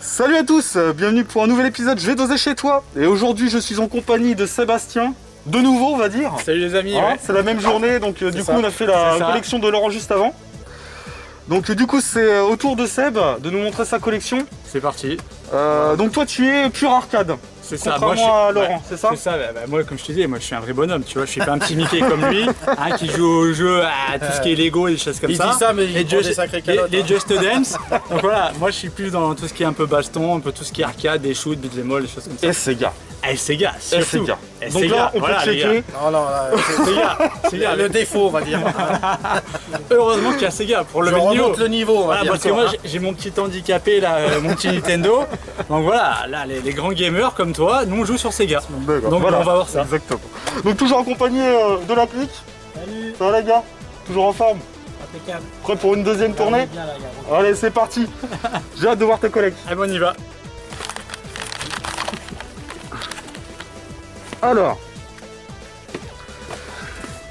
Salut à tous, bienvenue pour un nouvel épisode Je vais doser chez toi. Et aujourd'hui je suis en compagnie de Sébastien, de nouveau on va dire. Salut les amis, Hein, ouais. c'est la même journée, donc du coup on a fait la collection de Laurent juste avant. Donc du coup c'est au tour de Seb de nous montrer sa collection. C'est parti. Donc toi tu es pur arcade. C'est ça, Contrairement à Laurent, c'est ça? C'est ça, moi comme je te dis, moi je suis un vrai bonhomme, tu vois, je suis pas un petit Mickey comme lui, hein, qui joue au jeu à tout ce qui est Lego et des choses comme il ça. Il dit ça, mais il prend des sacrés calottes. Les Just Dance. Donc voilà, moi je suis plus dans tout ce qui est un peu baston, un peu tout ce qui est arcade, des shoots, beat'em all, des choses comme ça. Et Sega. Et Sega, surtout. Sega. Et Donc Sega, là on voilà, peut les checker. gars. Non, non, là, Sega, le défaut, on va dire. heureusement qu'il y a Sega pour Je lever le niveau. remonte le niveau, on va Voilà, dire. parce que moi j'ai mon petit handicapé là, mon petit Nintendo. Donc voilà, là les grands gamers comme toi, nous on joue sur Sega. D'accord, Donc voilà. on va voir ça. Exactement. Donc toujours accompagné de la clique. Salut, Ça va les gars? Toujours en forme? impeccable. Prêt pour une deuxième tournée? Bien là, gars. Allez c'est parti. J'ai hâte de voir tes collègues. Allez, on y va. Alors.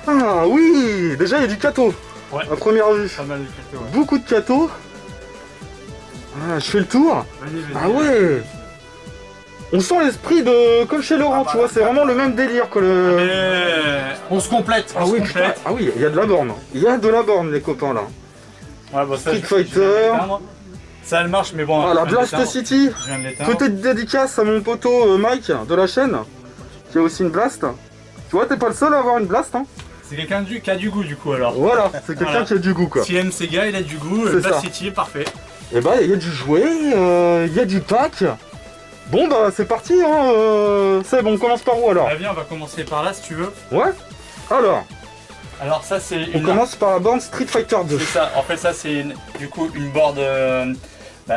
Ah oui, déjà il y a du cato. Ouais. À première vue. Pas mal de cadeaux, ouais. Beaucoup de cato. Ah, je fais le tour. Vas-y. Ah ouais. On sent l'esprit de comme chez Laurent, tu vois, c'est vraiment le même délire que le. On se complète. Ah oui, putain. Ah oui, il y a de la borne. Il y a de la borne les copains là. Ouais, bon, ça, Street je viens de Fighter. l'éteindre. Ça elle marche, mais bon. Ah la je viens de Blast l'éteindre. City. Je viens de l'éteindre. Petite dédicace à mon poteau Mike de la chaîne, qui a aussi une Blast. Tu vois, t'es pas le seul à avoir une Blast, hein. C'est quelqu'un qui a du goût du coup alors. Voilà, c'est quelqu'un Voilà. qui a du goût quoi. Si aime Sega, il a du goût. C'est Blast ça. City, parfait. Et bah il y a du jouet, il y a du pack. Bon bah c'est parti hein, c'est bon, on commence par où alors? Bah, viens, on va commencer par là si tu veux. Ouais. Alors, Ça c'est on une. commence par la borne Street Fighter 2. C'est ça. En fait, ça c'est du coup une board.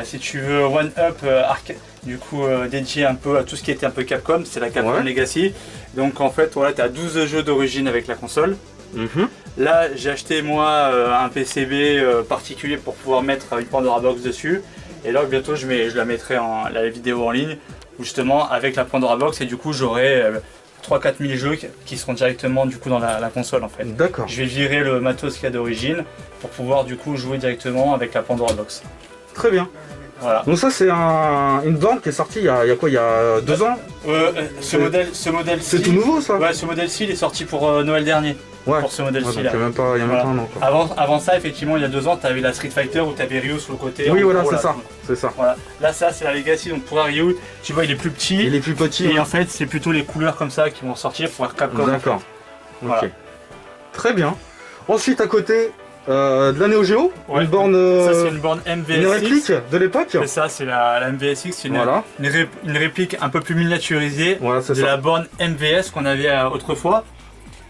Si tu veux One Up arcade. Du coup, dédié un peu à tout ce qui était un peu Capcom, c'est la Capcom Ouais. Legacy. Donc en fait, voilà, tu as 12 jeux d'origine avec la console. Mhm. Là, j'ai acheté moi un PCB particulier pour pouvoir mettre une Pandora Box dessus. Et là, bientôt, je la mettrai la vidéo en ligne, justement avec la Pandora Box. Et du coup, j'aurai 3-4 000 jeux qui seront directement du coup dans la console en fait. D'accord. Je vais virer le matos qu'il y a d'origine pour pouvoir du coup jouer directement avec la Pandora Box. Très bien. Voilà. Donc ça c'est une borne qui est sortie il y a quoi? Il y a 2 ans? Ce modèle C'est tout nouveau ça? Ouais, ce modèle-ci il est sorti pour Noël dernier. Ouais. Pour ce Ouais, modèle-ci donc là. il y a même pas, Voilà. un an quoi. Avant ça, effectivement, il y a 2 ans, tu avais la Street Fighter où tu avais Ryu sur le côté. Oui en voilà, gros, c'est là. ça. C'est ça. Voilà. Là, ça, c'est la Legacy. Donc pour Ryu, tu vois, il est plus petit. Il est plus petit. Et en fait, c'est plutôt les couleurs comme ça qui vont sortir pour Capcom. D'accord. Ok. Voilà. Très bien. Ensuite à côté de la Neo Geo, Ouais. une borne, Ça, c'est une borne une MVSX. réplique de l'époque. C'est ça, c'est la MVSX. C'est Voilà. une réplique un peu plus miniaturisée Voilà, c'est de ça. la borne MVS qu'on avait autrefois.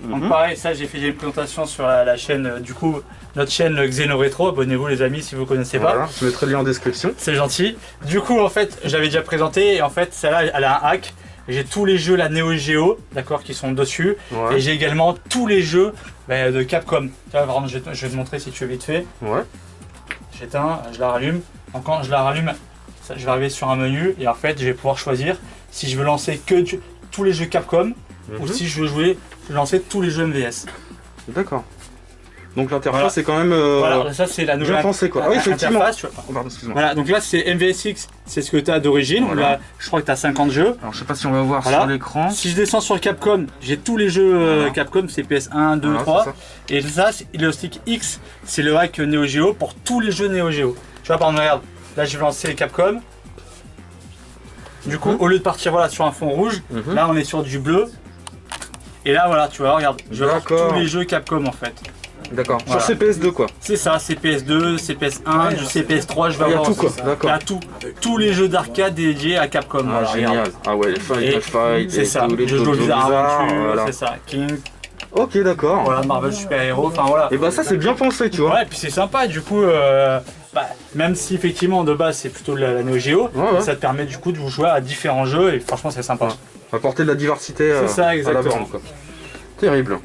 Donc Mhm. pareil, ça j'ai fait une présentation sur la chaîne, du coup, notre chaîne Xeno Retro. Abonnez-vous les amis si vous connaissez pas. Voilà, je mettrai le lien en description. C'est gentil. Du coup, en fait, j'avais déjà présenté et en fait, celle-là, elle a un hack. J'ai tous les jeux la Neo Geo, d'accord, qui sont dessus. Ouais. Et j'ai également tous les jeux de Capcom. Tu vois, par exemple, je vais te montrer si tu veux vite fait. Ouais. J'éteins, je la rallume. Donc quand je la rallume, je vais arriver sur un menu et en fait, je vais pouvoir choisir si je veux lancer tous les jeux Capcom ou Mhm. si je veux lancer tous les jeux MVS. D'accord. Donc l'interface Voilà. c'est quand même Voilà, ça c'est la nouvelle bien pensé quoi. Ah oui, effectivement. interface, tu vois. Oh, pardon, excuse-moi. Voilà, donc là c'est MVSX, c'est ce que tu as d'origine. Voilà. Là, je crois que tu as 50 jeux. Alors je sais pas si on va voir Voilà. sur l'écran. Si je descends sur Capcom, j'ai tous les jeux Voilà. Capcom, c'est PS1, 2, Voilà, 3. c'est ça. Et ça, le stick X, c'est le hack Neo Geo pour tous les jeux Neo Geo. Tu vois, par exemple, regarde, là je vais lancer les Capcom. Du coup, au lieu de partir voilà, sur un fond rouge, Mhm. là on est sur du bleu. Et là, voilà, tu vois, regarde, je vais avoir D'accord. tous les jeux Capcom en fait. D'accord. Voilà. Sur CPS2 quoi. C'est ça, CPS2, CPS1, du CPS3, je vais Il y a avoir tout quoi. aussi ça. D'accord. Il y a tout. Tous les jeux d'arcade dédiés à Capcom. Ah, voilà, génial. regarde. Ah ouais, les Et Fight, c'est et ça, tous les Jojo Jojo Bizarre Bizarre, Adventure, voilà. c'est ça, King, Ok, d'accord. voilà, Marvel Super Hero, enfin voilà. Et bah ça c'est bien pensé, tu vois. Ouais, et puis c'est sympa, du coup, même si effectivement de base c'est plutôt la Neo Geo, Ouais, ouais. ça te permet du coup de jouer à différents jeux et franchement c'est sympa. Ouais. Apporter de la diversité C'est ça, à la exactement. borne quoi. Terrible.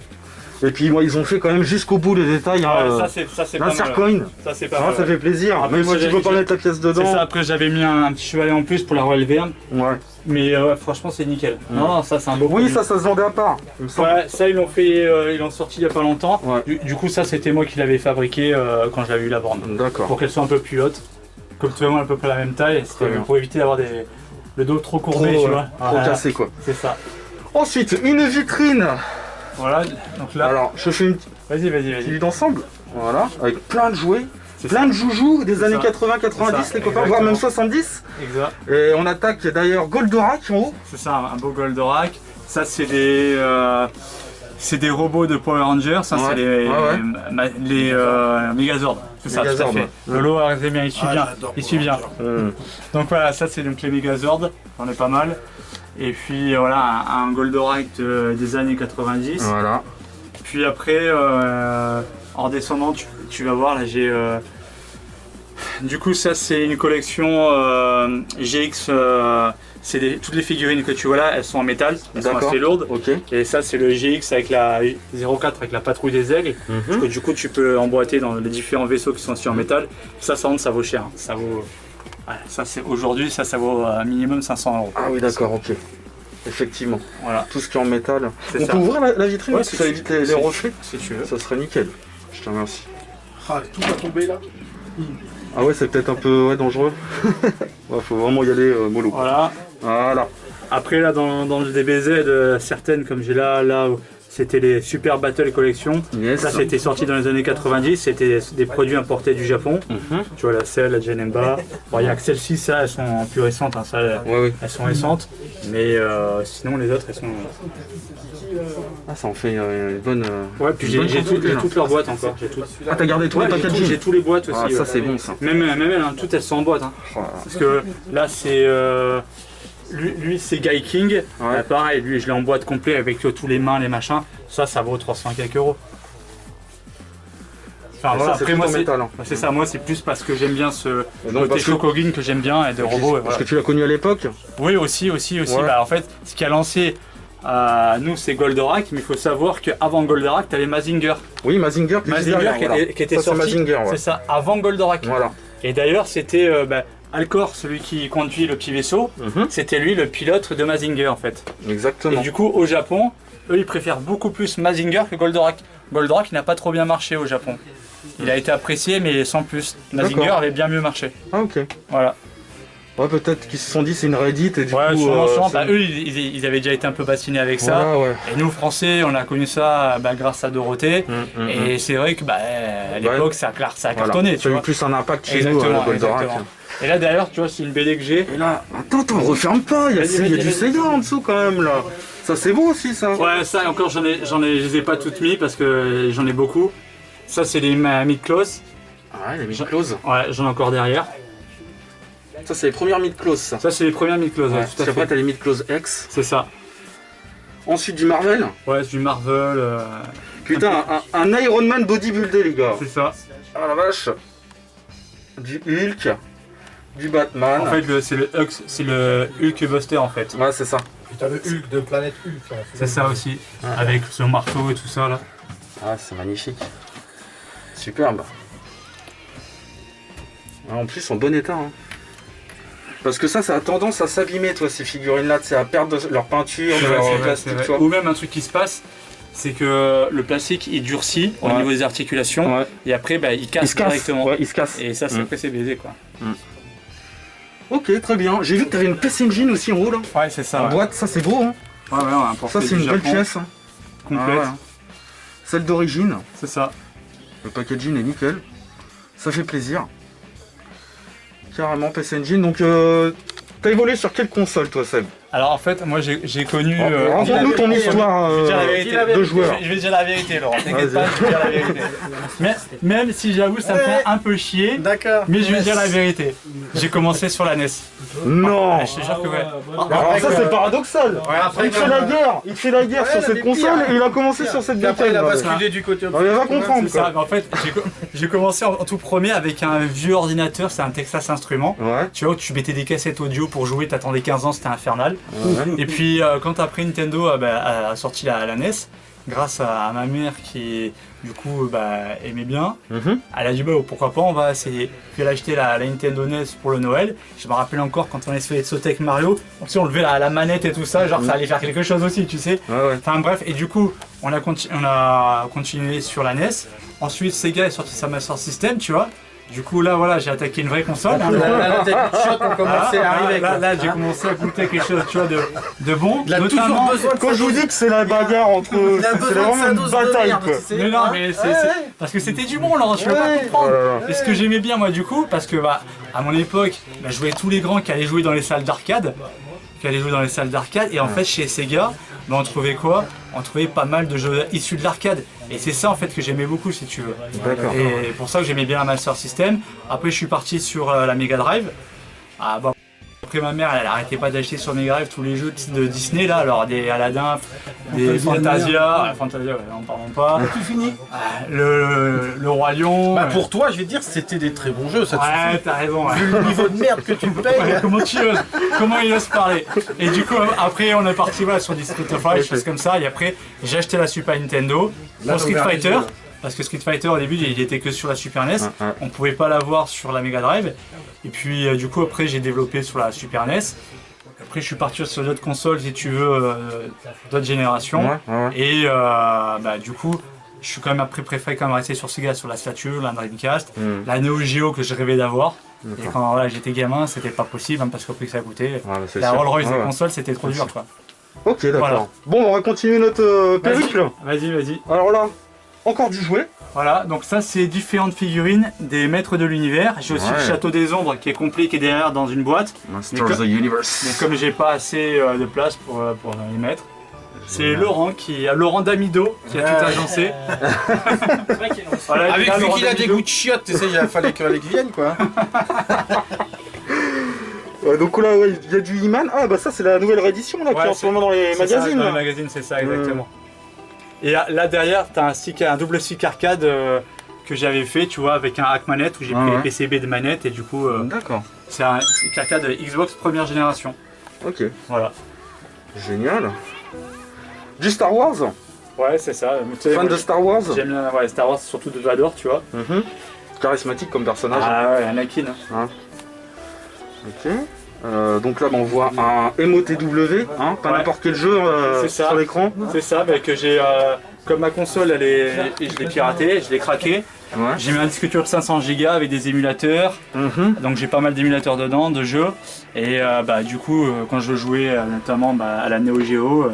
Et puis moi ils ont fait quand même jusqu'au bout les détails. Hein, Ouais, ça c'est pas mal. l'insert coin. Ça c'est pas Ah, mal. ça fait plaisir. Après, Même moi j'ai- tu peux pas j'ai- mettre la pièce C'est dedans. ça, après j'avais mis un petit chevalet en plus pour la relever, Ouais. mais franchement c'est nickel. Non, ça c'est un beau Oui, produit. ça se vendait à part. Il me semble. Ouais, ça ils l'ont fait, ils l'ont sorti il y a pas longtemps. Ouais. Du coup ça c'était moi qui l'avais fabriqué quand j'avais eu la borne. D'accord. Pour qu'elle soit un peu plus haute. comme tu vois, à peu près la même taille. C'était pour éviter d'avoir le dos trop courbé, tu vois. Trop cassé quoi. C'est ça. Ensuite, une vitrine. Voilà, donc là. Alors, je fais une Vas-y. petite d'ensemble. Voilà, avec plein de jouets. Plein de joujoux des années 80-90, les copains, voire même 70. Exact. Et on attaque d'ailleurs Goldorak en haut. C'est ça, un beau Goldorak. Ça, c'est des robots de Power Rangers. Ça, c'est les Megazord. C'est ça, tout à fait. Lolo, arrêtez bien, il suit bien. Donc voilà, ça, c'est donc les Megazord. J'en ai pas mal. Et puis voilà, un Goldorak des années 90. Voilà. Puis après, en descendant, tu vas voir, là, j'ai... Du coup, ça, c'est une collection GX. Toutes les figurines que tu vois là, elles sont en métal, elles sont assez lourdes. Et ça, c'est le GX avec la 04 avec la patrouille des aigles. Du coup, tu peux emboîter dans les différents vaisseaux qui sont aussi en métal. Ça vaut cher. Ça vaut. Ouais, ça, c'est aujourd'hui, ça vaut minimum 500 €. Ah oui, d'accord, ok. Effectivement. Voilà. Tout ce qui est en métal. On peut ouvrir la vitrine ouais, parce que ça évite les reflets. Si tu veux. Ça serait nickel. Je te remercie. Ah, tout va tomber là. Ah ouais, c'est peut-être un peu dangereux. Faut vraiment y aller mollo. Voilà. Après là dans le DBZ, certaines comme j'ai là c'était les Super Battle Collection. Ça c'était sorti dans les années 90, c'était des produits importés du Japon. Tu vois la Cell, la Janemba. Bon, il y a que celles-ci, ça elles sont plus récentes, hein, ça, elles sont récentes. Mais sinon les autres elles sont... Ah, ça en fait une bonne... Ouais, puis j'ai toutes leurs boîtes encore. Ah, t'as gardé tous les packaging? J'ai tous les boîtes aussi. Ah, ça c'est bon ça. Même elles, hein, toutes elles sont en boîte. Hein. Parce que là c'est... Lui c'est Guy King, pareil, lui je l'ai en boîte complet avec tous les mains, les machins, ça vaut 300 quelques €. Enfin voilà, après moi c'est ça, moi c'est plus parce que j'aime bien ce côté Shokugin que j'aime bien et de robots. Parce que tu l'as connu à l'époque? Oui aussi. Bah, en fait ce qui a lancé nous c'est Goldorak, mais il faut savoir qu'avant Goldorak t'avais Mazinger. Oui, Mazinger qui était sorti, c'est ça, avant Goldorak. Voilà. Et d'ailleurs c'était... Alcor, celui qui conduit le petit vaisseau, c'était lui le pilote de Mazinger en fait. Exactement. Et du coup au Japon, eux ils préfèrent beaucoup plus Mazinger que Goldorak. Goldorak n'a pas trop bien marché au Japon. Il a été apprécié mais sans plus. Mazinger avait bien mieux marché. Ah ok. Voilà. Ouais, peut-être qu'ils se sont dit c'est une Reddit et du coup... sûrement. Eux ils avaient déjà été un peu bassinés avec ça. Et nous Français on a connu ça grâce à Dorothée. Et c'est vrai que à l'époque ça a cartonné. Ça a eu plus un impact chez nous, Goldorak. Et là derrière tu vois c'est une BD que j'ai. Et là, attends, referme pas, il y a du Sega en dessous quand même là. Ça c'est beau aussi ça. Ouais, ça encore je les ai pas toutes mis parce que j'en ai beaucoup. Ça c'est les mid-close. Ah ouais, les mid-close. Ouais, j'en ai encore derrière. Ça c'est les premières mid-close ça. Ça c'est les premières mid-close, ouais, tout à fait. Après t'as les mid-close X. C'est ça. Ensuite du Marvel. Ouais, c'est du Marvel. Putain, un Iron Man bodybuildé les gars. C'est ça. Ah la vache. Du Hulk. Du Batman. En fait c'est le Hulk Buster en fait. Ouais c'est ça. Et t'as le Hulk de Planète Hulk. C'est ça aussi. Avec son marteau et tout ça là. Ah c'est magnifique. Superbe. En plus en bon état. Hein. Parce que ça a tendance à s'abîmer, toi, ces figurines-là, c'est à perdre leur peinture, leur plastique, tu vois. Ou même un truc qui se passe, c'est que le plastique il durcit au niveau des articulations et après il casse directement. Ouais, il se casse. Et ça, après c'est baisé quoi. Ok, très bien. J'ai vu que tu avais une PC Engine aussi en haut là. Ouais, c'est ça. En boîte, ça c'est beau. Hein. Ouais, on a importé ça c'est une belle pièce. Hein. Complète. Celle d'origine. C'est ça. Le packaging est nickel. Ça fait plaisir. Carrément PC Engine. Donc t'as évolué sur quelle console toi Seb? Alors en fait moi j'ai connu... Raconte-nous ton histoire de joueur. Je vais dire la vérité Laurent, t'inquiète pas, je vais dire la vérité. Mais, même si j'avoue ça me fait un peu chier, mais je vais dire la vérité. J'ai commencé sur la NES. Non. Je te jure que ouais. Alors ça c'est paradoxal. Il te fait la guerre sur cette console et il a commencé sur cette Après il a bataille. basculé du côté On va comprendre ça, quoi. en fait j'ai commencé en tout premier avec un vieux ordinateur, c'est un Texas Instruments. Tu vois, tu mettais des cassettes audio pour jouer, t'attendais 15 ans, c'était infernal. Et puis quand après Nintendo a sorti la NES, grâce à ma mère qui du coup aimait bien, elle a dit pourquoi pas on va essayer. Puis elle a acheté la Nintendo NES pour le Noël. Je me rappelle encore quand on essayait de sauter avec Mario, on levait la manette et tout ça, genre ça allait faire quelque chose aussi, tu sais. Enfin bref, et du coup on a continué sur la NES. Ensuite Sega est sorti sa Master System, tu vois. Du coup là voilà j'ai attaqué une vraie console. Hein, Là, tes shots ont commencé à arriver. Là j'ai commencé à goûter quelque chose tu vois, de bon. Il a toujours Notamment, besoin de Quand je vous dis que c'est la bagarre entre... Il a C'est besoin de vraiment sa une dose de bataille merde, quoi. tu sais. mais non mais c'est parce que c'était du bon là, tu vas pas comprendre. Et ce que j'aimais bien moi du coup, parce que bah, à mon époque, bah, je voyais tous les grands qui allaient jouer dans les salles d'arcade. Et en fait chez Sega, bah, on trouvait quoi? On trouvait pas mal de jeux issus de l'arcade. Et c'est ça en fait que j'aimais beaucoup si tu veux. D'accord. Et pour ça que j'aimais bien la Master System. Après je suis parti sur la Mega Drive. Ah, bah, après ma mère elle arrêtait pas d'acheter sur Mega Drive tous les jeux de Disney là, alors des Aladdin, des Fantasia, Fantasia ouais, n'en parlons pas. Tu finis. Le Roi Lion. Bah pour toi, je vais te dire, c'était des très bons jeux, ça te Ouais, suffit. t'as raison. Ouais. Vu le niveau de merde que tu payes. Comment il ose parler? Et du coup, après, on est parti voilà, sur des Street of Rage, choses comme ça. Et après, j'ai acheté la Super Nintendo Là, pour Street t'as ouvert Fighter. les yeux. Parce que Street Fighter, au début, il était que sur la Super NES. On pouvait pas l'avoir sur la Mega Drive. Et puis, du coup, après, j'ai développé sur la Super NES. Après, je suis parti sur d'autres consoles, si tu veux, d'autres générations. Et bah, du coup, je suis quand même après préféré quand même rester sur Sega, sur la Saturn, la Dreamcast, la Neo Geo que je rêvais d'avoir. Et quand voilà, j'étais gamin, c'était pas possible hein, parce qu'au prix que ça coûtait, la Rolls Royce des consoles, c'était trop dur quoi. Ok, d'accord. Voilà. Bon, on va continuer notre périple. Vas-y. Alors là, encore du jouet. Voilà, donc ça c'est différentes figurines des maîtres de l'univers. J'ai aussi le Château des Ombres qui est complet, qui est derrière dans une boîte. Master of the Universe. Mais comme j'ai pas assez de place pour les mettre, c'est Laurent Laurent Damido qui a tout agencé. Voilà, Avec là, vu Laurent qu'il a des Damido. goûts de chiottes, tu sais, il fallait que Alex vienne quoi. Donc là, ouais, il y a du He-Man. Ah bah ça c'est la nouvelle réédition là, qui est en ce moment dans les C'est ça, magazines. dans les là. magazines, c'est ça, exactement. Et là derrière, tu as un double stick arcade que j'avais fait, tu vois, avec un hack manette où j'ai pris les PCB de manette et du coup, D'accord. c'est un stick arcade Xbox première génération. Ok. Voilà. Génial. Du Star Wars. Ouais, c'est ça. Fan de Star Wars. J'aime bien Star Wars, surtout de Vador, tu vois. Charismatique comme personnage. Ah ouais, Anakin. Ok. Donc là, on voit un MOTW, hein, pas n'importe quel jeu C'est ça. sur l'écran. C'est ça, bah, que j'ai. Comme ma console, je l'ai piratée, je l'ai craqué. Ouais. J'ai mis un disque dur de 500 Go avec des émulateurs. Donc j'ai pas mal d'émulateurs dedans, de jeux. Et bah, du coup, quand je jouais notamment à la Neo Geo,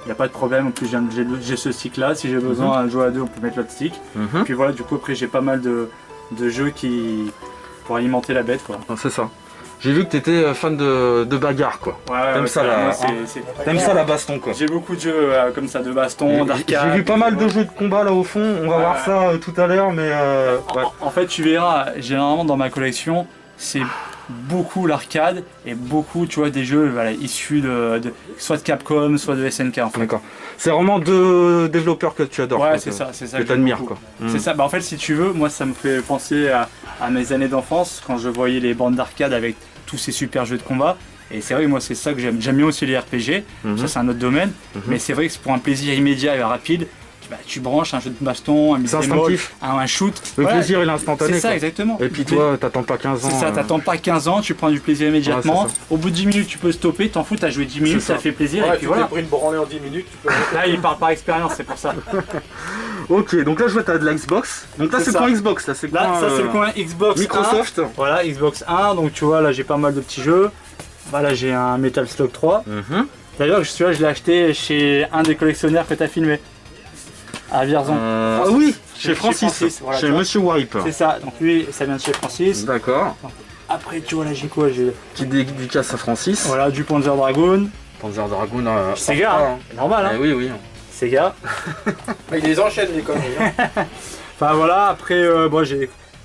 il n'y a pas de problème. En plus, j'ai ce stick là. Si j'ai besoin de jouer à deux, on peut mettre l'autre stick. Puis voilà, du coup, après, j'ai pas mal de jeux pour alimenter la bête. Quoi. Ah, c'est ça. J'ai vu que tu étais fan de bagarre quoi. Ouais, T'aimes ça, là, T'aimes ça la baston quoi. J'ai beaucoup de jeux comme ça, de baston, d'arcade. J'ai vu pas mal de jeux de combat là au fond. On va voir ça tout à l'heure, mais ouais. En fait, tu verras, généralement dans ma collection, c'est beaucoup l'arcade et beaucoup, tu vois, des jeux issus soit de Capcom, soit de SNK en fait. D'accord. C'est vraiment deux développeurs que tu adores. Ouais, quoi, c'est ça. Que t'admires quoi. C'est ça. Bah, en fait, si tu veux, moi, ça me fait penser à mes années d'enfance quand je voyais les bandes d'arcade avec tous ces super jeux de combat. Et c'est vrai que moi, c'est ça que j'aime. J'aime bien aussi les RPG. Ça, c'est un autre domaine. Mais c'est vrai que c'est pour un plaisir immédiat et rapide. Tu branches un jeu de baston, un beat'em all, un shoot. Le plaisir il est instantané. C'est ça, quoi. exactement. Et puis toi, t'attends pas 15 ans. C'est ça, t'attends pas 15 ans, tu prends du plaisir immédiatement. Ouais, au bout de 10 minutes, tu peux stopper, t'en fous, t'as joué 10 minutes, ça fait plaisir. Ouais, et puis voilà. pris une branlée en 10 minutes, tu peux. Là, il parle par expérience, c'est pour ça. Ok, donc là je vois t'as de la Xbox. Donc là c'est le ça. coin Xbox, là c'est Là, ça c'est le coin Xbox Microsoft. 1. Voilà, Xbox 1, donc tu vois, là j'ai pas mal de petits jeux. Voilà, j'ai un Metal Slug 3. D'ailleurs, celui-là, je l'ai acheté chez un des collectionneurs que t'as filmé. À Vierzon. Ah oui, chez Francis, voilà, chez Monsieur Wipe. C'est ça, donc lui, ça vient de chez Francis. D'accord. Après, tu vois, là j'ai quoi? J'ai Petite dédicace à Francis. voilà, du Panzer Dragoon. Panzer Dragoon. Sega, hein. Normal, hein. Oui, oui. Sega. Il les enchaîne les conneries. Enfin voilà, après, bon,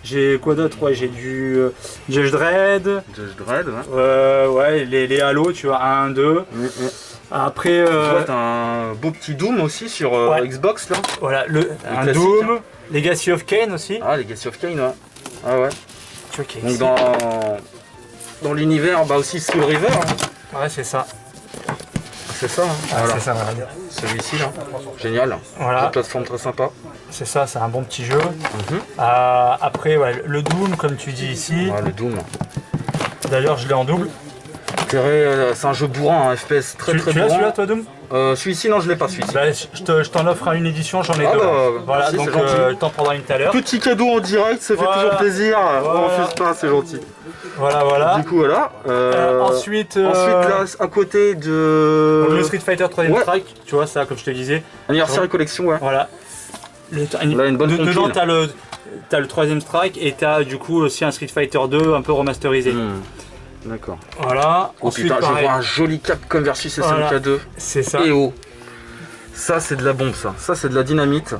j'ai quoi d'autre? Ouais, j'ai du Judge Dredd. Judge Dredd, ouais. Ouais, les Halo, tu vois, 1, 2. Après, Tu vois, t'as un beau petit Doom aussi sur Xbox là. voilà, un classique, Doom, hein. Legacy of Kain aussi. Ah, Legacy of Kain, ouais. Ah ouais. Tu vois, qui est Donc ici. dans l'univers, bah aussi Soul River. Hein. Ouais, c'est ça. C'est ça, hein. Ah, Voilà. c'est ça, voilà. Celui-ci là. Génial. Voilà. Une plateforme très sympa. C'est ça, c'est un bon petit jeu. Après, ouais, le Doom, comme tu dis ici. Ouais, le Doom. D'ailleurs, je l'ai en double. C'est un jeu bourrin, un FPS très Tu très l'as bourrin. celui-là, toi, Doom? Celui-ci, non, je l'ai pas celui-ci. Bah, je t'en offre une édition, j'en ai Ah deux. bah, Voilà, merci, donc c'est gentil. t'en prendras une tout à l'heure. Petit cadeau en direct, ça fait Voilà. toujours plaisir. Voilà. On refuse pas, c'est gentil. Voilà. Du coup, voilà. Ensuite, là, à côté de. le Street Fighter 3ème Ouais. Strike, tu vois ça, comme je te disais. Anniversaire et collection, ouais. Voilà. Là, une bonne Dedans, compile. t'as le 3ème Strike et t'as du coup aussi un Street Fighter 2 un peu remasterisé. D'accord. Voilà. Oh Ensuite, putain, je pareil, vois un joli Capcom versus Voilà. SNK 2. c'est ça. Et oh. Ça, c'est de la bombe, ça. Ça, c'est de la dynamite.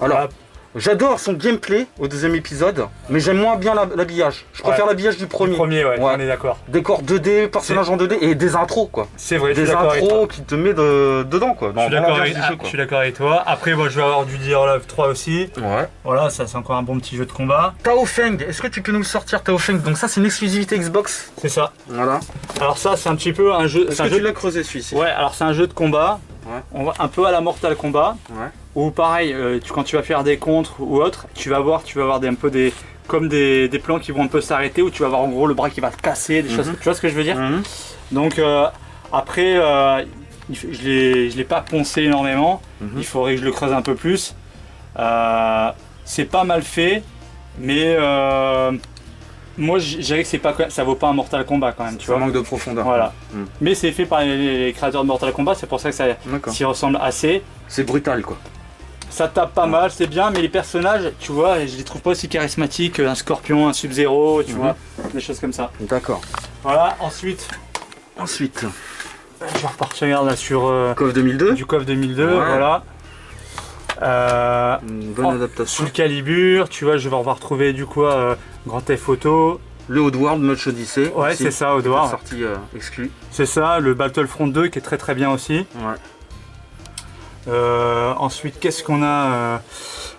Alors. Voilà. J'adore son gameplay au deuxième épisode, mais j'aime moins bien l'habillage. Je préfère l'habillage du premier. Ouais, Ouais. on est d'accord. Décor 2D, personnage en 2D et des intros quoi. C'est vrai, je suis Des d'accord avec toi. intros qui te met dedans quoi. Je suis d'accord avec, l'ambiance du jeu, je quoi. suis d'accord avec toi. Après, moi, je vais avoir du Dear Love 3 aussi. Ouais. Voilà, ça c'est encore un bon petit jeu de combat. Tao Feng, est-ce que tu peux nous le sortir Tao Feng? Donc ça c'est une exclusivité Xbox. C'est ça. Voilà. Alors ça, c'est un petit peu un jeu. Est-ce C'est un que jeu. tu l'as creusé celui-ci? Ouais, alors c'est un jeu de combat. Ouais. On va un peu à la Mortal Kombat. Ouais. Ou pareil, quand tu vas faire des contres ou autre, tu vas voir comme des plans qui vont un peu s'arrêter, où tu vas voir en gros le bras qui va se casser, des choses. Tu vois ce que je veux dire? Mhm. Donc après, je l'ai pas poncé énormément. Il faudrait que je le creuse un peu plus. C'est pas mal fait, mais moi je dirais que ça vaut pas un Mortal Kombat quand même, tu Ça vois. manque de profondeur. Voilà. Mhm. Mais c'est fait par les créateurs de Mortal Kombat, c'est pour ça que ça D'accord. s'y ressemble assez. C'est brutal quoi. Ça tape pas mal, c'est bien, mais les personnages, tu vois, je les trouve pas aussi charismatiques. Un Scorpion, un Sub-Zero, tu vois, des choses comme ça. D'accord. Voilà, ensuite, Ensuite, je vais repartir regarde, là sur KOF 2002. du KOF 2002, Ouais. voilà. Une bonne adaptation. Soul Calibur, tu vois, je vais retrouver du coup Grand Theft Auto. Le Oddworld Notch Odyssey. Ouais, aussi, c'est ça, qui est Oddworld. sorti exclu. C'est ça, le Battlefront 2 qui est très très bien aussi. Ouais. Ensuite, qu'est-ce qu'on a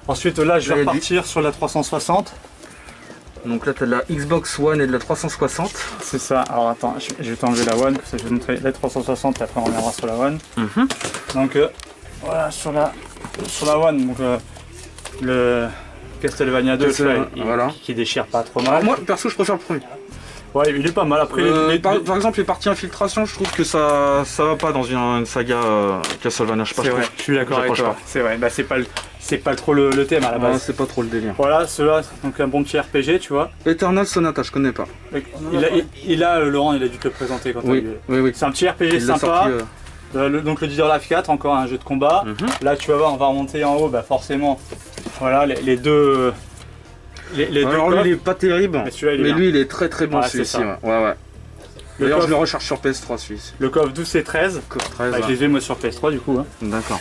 Ensuite, là, je Là, vais il y a repartir sur la 360. Donc là, tu as de la Xbox One et de la 360. C'est ça. Alors attends, je vais t'enlever la One, ça je vais te montrer la 360 et après on reviendra sur la One. Donc voilà, sur la One, donc le Castlevania 2, tu vois, Voilà. qui déchire pas trop Alors mal. moi, perso, je préfère le premier. Ouais, il est pas mal. Après, Par exemple, les parties infiltration, je trouve que ça va pas dans une saga Castlevania. Je sais pas, c'est je vrai, trouve. je suis d'accord avec j'accroche toi. C'est vrai, bah, c'est pas trop le thème à la Ouais, base. c'est pas trop le délire. Voilà, ceux-là, donc un bon petit RPG, tu vois. Eternal Sonata, je connais pas. Laurent, il a dû te le présenter quand Oui, t'as vu. oui. C'est un petit RPG Il l'a sympa. sorti, Donc le Dead or Alive 4, encore un jeu de combat. Là, tu vas voir, on va remonter en haut, bah forcément. Voilà, les deux. Les deux Alors lui, coffres. il est pas terrible, Mais celui-là, il est mais bien. lui, il est très très bon Ouais, celui-ci. c'est ça. Ouais. Le D'ailleurs, je coffre- le recherche sur PS3 celui-ci. Le KOF 12 et 13. KOF 13. Bah, je les ai moi sur PS3 du coup. Hein. D'accord.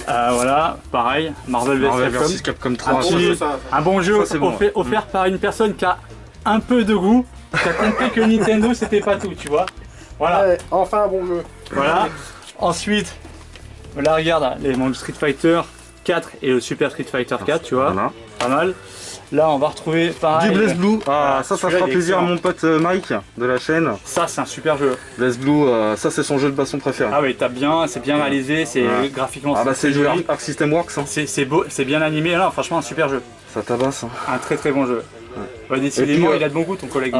Voilà, pareil, Marvel vs Marvel Capcom. vs Capcom Un 3. bon jeu, jeu, ça. un bon jeu Ça, c'est bon, offert par une personne qui a un peu de goût, qui a compris que Nintendo c'était pas tout, tu vois. Voilà, Ouais, enfin un bon jeu. voilà. Ensuite, là regarde, le Street Fighter 4 et le Super Street Fighter 4, tu vois, Voilà. pas mal. Là on va retrouver pareil. Du Blaze Blue. Ah, Ça celui-là, fera il est plaisir à excellent. mon pote Mike de la chaîne. Ça c'est un super jeu. Blaze Blue, ça c'est son jeu de baston préféré. Ah oui, c'est bien réalisé, c'est Ouais. graphiquement Ah bah c'est du joli. Arc System Works. Hein. C'est beau, c'est bien animé, là franchement un super jeu. Ça tabasse. Hein. Un très très bon jeu. Bah, décidément, Et puis, il a de bon goût ton collègue.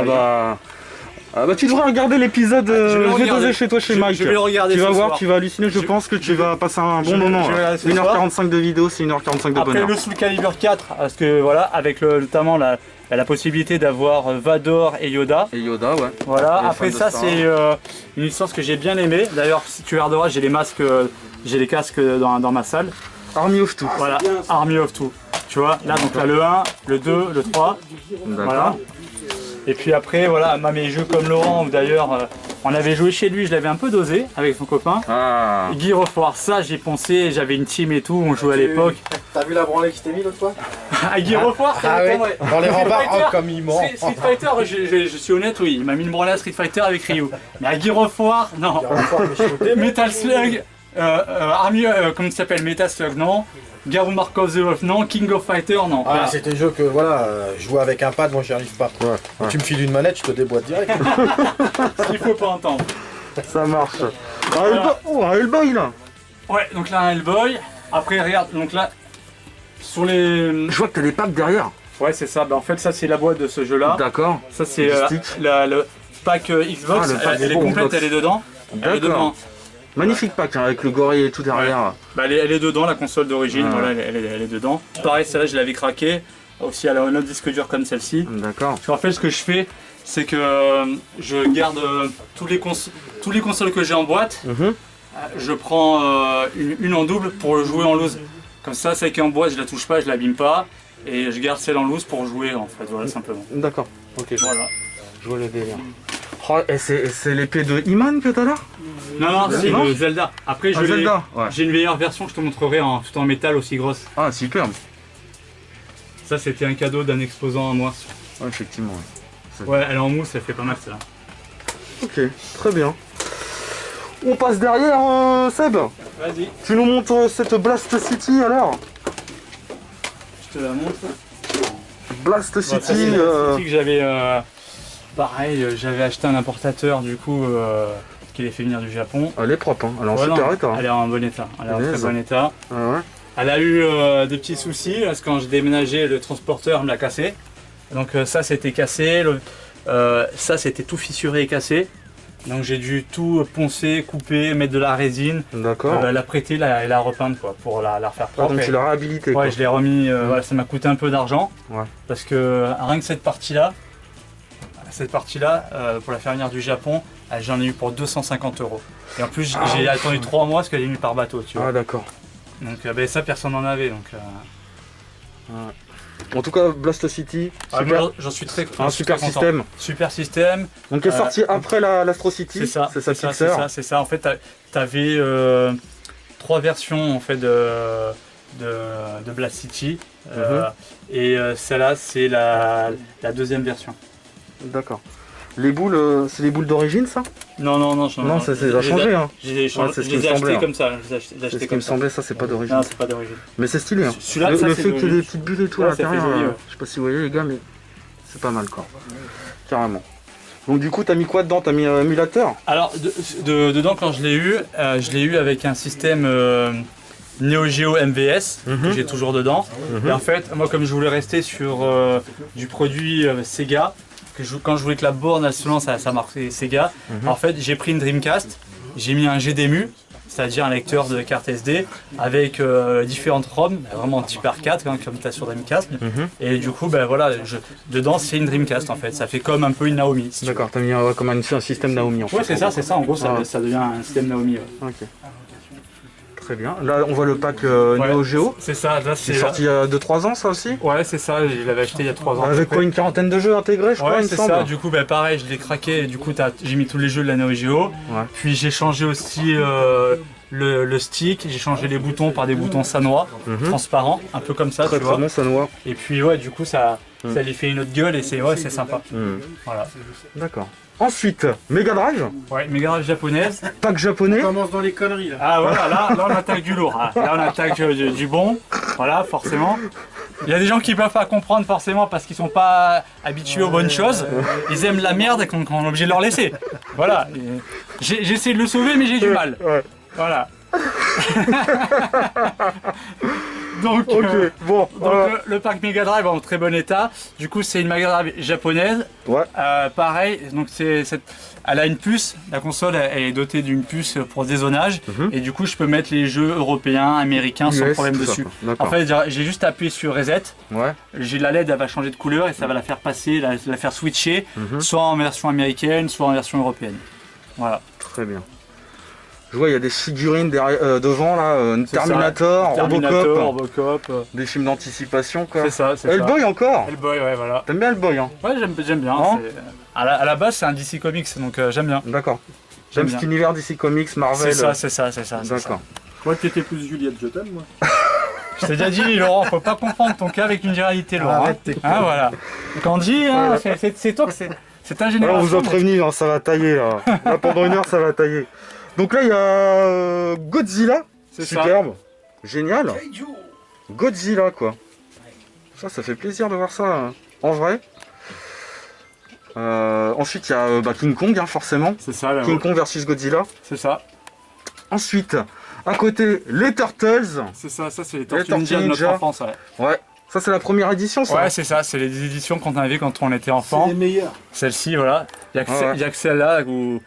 Ah bah tu devrais regarder l'épisode. je vais le je vais regarder. doser chez toi chez Mike. Je vais le regarder Tu vas ce voir, soir. tu vas halluciner. Je pense que tu vas passer un bon moment. je vais là. regarder ce 1h45 de vidéo, c'est 1h45 de Après bonheur. le Soul Calibur 4, parce que voilà, avec notamment la possibilité d'avoir Vador et Yoda. Et Yoda, ouais. Voilà, Les après fans de ça Star c'est une licence que j'ai bien aimée. D'ailleurs, si tu regarderas, j'ai les masques, j'ai les casques dans ma salle. Army of Two. Voilà, Army of Two. Tu vois, là donc là le 1, le 2, le 3. Voilà. D'accord. Et puis après, voilà, mes jeux comme Laurent, ou d'ailleurs, on avait joué chez lui, je l'avais un peu dosé avec son copain. Ah. Gear of War, ça j'ai poncé, j'avais une team et tout, on jouait à l'époque. T'as vu la branlée qui t'est mis l'autre fois? À Gear of War, Ah ouais, ouais. dans les Street remparts, Fighter, oh, comme il ment. Street Fighter, je suis honnête, oui, il m'a mis une branlée à Street Fighter avec Ryu. Mais à Gear of War, non. Metal Slug, Army, comment ça s'appelle, Metal Slug, non. Garou Markov The Wolf, non. King of Fighter, non. Ah, Voilà. c'est des jeux que voilà, jouer avec un pad, moi j'y arrive pas. Quand tu me files une manette, je te déboîte direct. Ce qu'il faut pas entendre. Ça marche. Ah, Hellboy, oh, un Hellboy là. Ouais, donc là un Hellboy. Après, regarde, donc là, sur les. Je vois que t'as des packs derrière. Ouais, c'est ça. Bah, en fait, ça, c'est la boîte de ce jeu-là. D'accord. Ça, c'est Le stick. le pack Xbox. Ah, le pack elle est Xbox. complète, elle est dedans. Elle est D'accord. dedans. Magnifique pack hein, avec le gorille et tout derrière. Bah, elle est dedans, la console d'origine, voilà, elle est dedans. Pareil, celle-là, je l'avais craqué. Aussi, elle a un autre disque dur comme celle-ci. D'accord. En fait, ce que je fais, c'est que je garde tous les consoles que j'ai en boîte. Je prends une en double pour le jouer en loose. Comme ça, celle qui est en boîte, je la touche pas, je l'abîme pas. Et je garde celle en loose pour jouer, en fait, voilà, simplement. D'accord. Ok. Voilà. Je vois le délire. Oh, et c'est l'épée de Iman que t'as là? Non, c'est le Zelda. Après, j'ai une meilleure version que je te montrerai tout en métal aussi grosse. Ah, superbe. Ça, c'était un cadeau d'un exposant à moi. Ouais, effectivement. Ouais, elle est en mousse, elle fait pas mal, celle-là. Ok, très bien. On passe derrière, Seb. Vas-y. Tu nous montres cette Blast City alors? Je te la montre. Blast City. C'est la City que j'avais. Pareil, j'avais acheté un importateur du coup qui les fait venir du Japon. Elle est propre, hein. Elle est en super état. Elle est en bon état. Elle est en très bon état. Ah ouais. Elle a eu des petits soucis parce que quand j'ai déménagé, le transporteur me l'a cassé. Donc ça c'était cassé, ça c'était tout fissuré et cassé. Donc j'ai dû tout poncer, couper, mettre de la résine, la prêter et la repeindre quoi, pour la refaire propre. Donc tu l'as réhabilité quoi. Ouais, je l'ai remis, voilà, ça m'a coûté un peu d'argent. Ouais. Parce que rien que cette partie-là, pour la faire venir du Japon, j'en ai eu pour 250 €. Et en plus j'ai attendu 3 mois parce qu'elle est venue par bateau. Tu vois. Ah d'accord. Donc ça personne n'en avait. Donc, en tout cas Blast City, j'en suis très un super système. Super système. Donc elle est sortie après l'Astro City. C'est ça, c'est ça. En fait tu avais 3 versions en fait, de Blast City. Et celle-là c'est la deuxième version. D'accord. Les boules, c'est les boules d'origine ça? Non, ça a changé. Hein. Je les ai achetées comme ça. C'est ce qui me semblait, ça c'est pas d'origine. Non, c'est pas d'origine. Mais c'est stylé. Hein. Le fait qu'il y ait des petites bulles et tout à l'intérieur, je sais pas si vous voyez les gars, mais c'est pas mal quoi. Carrément. Donc du coup, t'as mis quoi dedans? T'as mis un émulateur? Alors, dedans quand je l'ai eu avec un système Neo Geo MVS que j'ai toujours dedans. Et en fait, moi comme je voulais rester sur du produit Sega, quand je voulais que la borne elle se lance, ça marquait Sega. En fait, j'ai pris une Dreamcast, j'ai mis un GDMU, c'est-à-dire un lecteur de carte SD avec différentes ROM, vraiment type arcade comme tu as sur Dreamcast. Et du coup, ben voilà, dedans c'est une Dreamcast en fait, ça fait comme un peu une Naomi. Si d'accord, tu as mis comme un système Naomi en fait. Ouais, c'est ça, en gros ça devient un système Naomi. Ouais. Ok. Très bien. Là, on voit le pack Neo Geo. C'est ça. Là, c'est sorti il y a 2-3 ans, ça aussi? Ouais, c'est ça. Je l'avais acheté il y a 3 ans. Avec quoi, une quarantaine de jeux intégrés, je crois, il me semble. C'est ça. Du coup, bah, pareil, je l'ai craqué. Et du coup, j'ai mis tous les jeux de la Neo Geo. Ouais. Puis j'ai changé aussi le stick. J'ai changé les boutons par des boutons Sanwa, transparents, un peu comme ça. Très bon Sanwa. Et puis, ouais, du coup, ça lui fait une autre gueule et c'est sympa. Voilà. D'accord. Ensuite, Mega Drive. Ouais, Mega Drive japonaise. Pack japonais. On commence dans les conneries là. Ah voilà, là on attaque du lourd. Là on attaque du bon. Voilà, forcément. Il y a des gens qui peuvent pas comprendre forcément parce qu'ils sont pas habitués aux bonnes choses. Ils aiment la merde et qu'on est obligé de leur laisser. Voilà. J'ai essayé de le sauver mais j'ai du mal. Voilà. Donc, le pack Mega Drive en très bon état. Du coup, c'est une Mega Drive japonaise. Ouais. Pareil, donc elle a une puce. La console elle est dotée d'une puce pour dézonage. Et du coup, je peux mettre les jeux européens, américains sans problème dessus. En fait, j'ai juste appuyé sur Reset. Ouais. La LED elle va changer de couleur et ça va la faire passer, la faire switcher, soit en version américaine, soit en version européenne. Voilà. Très bien. Je vois, il y a des figurines devant là, Terminator, Robocop. Des films d'anticipation quoi. C'est ça. Hellboy encore. Hellboy, ouais, voilà. T'aimes bien Hellboy hein? Ouais, j'aime bien. À la base, c'est un DC Comics, donc j'aime bien. D'accord. J'aime cet univers DC Comics, Marvel. C'est ça. D'accord. Moi, t'étais plus Juliette, je t'aime moi. Je t'ai déjà dit, Laurent, faut pas confondre ton cas avec une généralité, Laurent. Arrête tes hein, voilà. Candy, hein, c'est toi que c'est ta génération. On vous a prévenu, hein, ça va tailler là. Là. Pendant une heure, ça va tailler. Donc là, il y a Godzilla. C'est superbe. Génial. Godzilla, quoi. Ça fait plaisir de voir ça hein, en vrai. Ensuite, il y a King Kong, hein, forcément. C'est ça, là. King Kong versus Godzilla. C'est ça. Ensuite, à côté, les Turtles. C'est ça, c'est les Tortues Ninja de notre enfance, ouais. Ouais, Ça, c'est la première édition, ça? Ouais, c'est ça, c'est les éditions qu'on avait quand on était enfant. C'est les meilleurs. Celle-ci, voilà. Il n'y a, Ah ouais. que celle-là où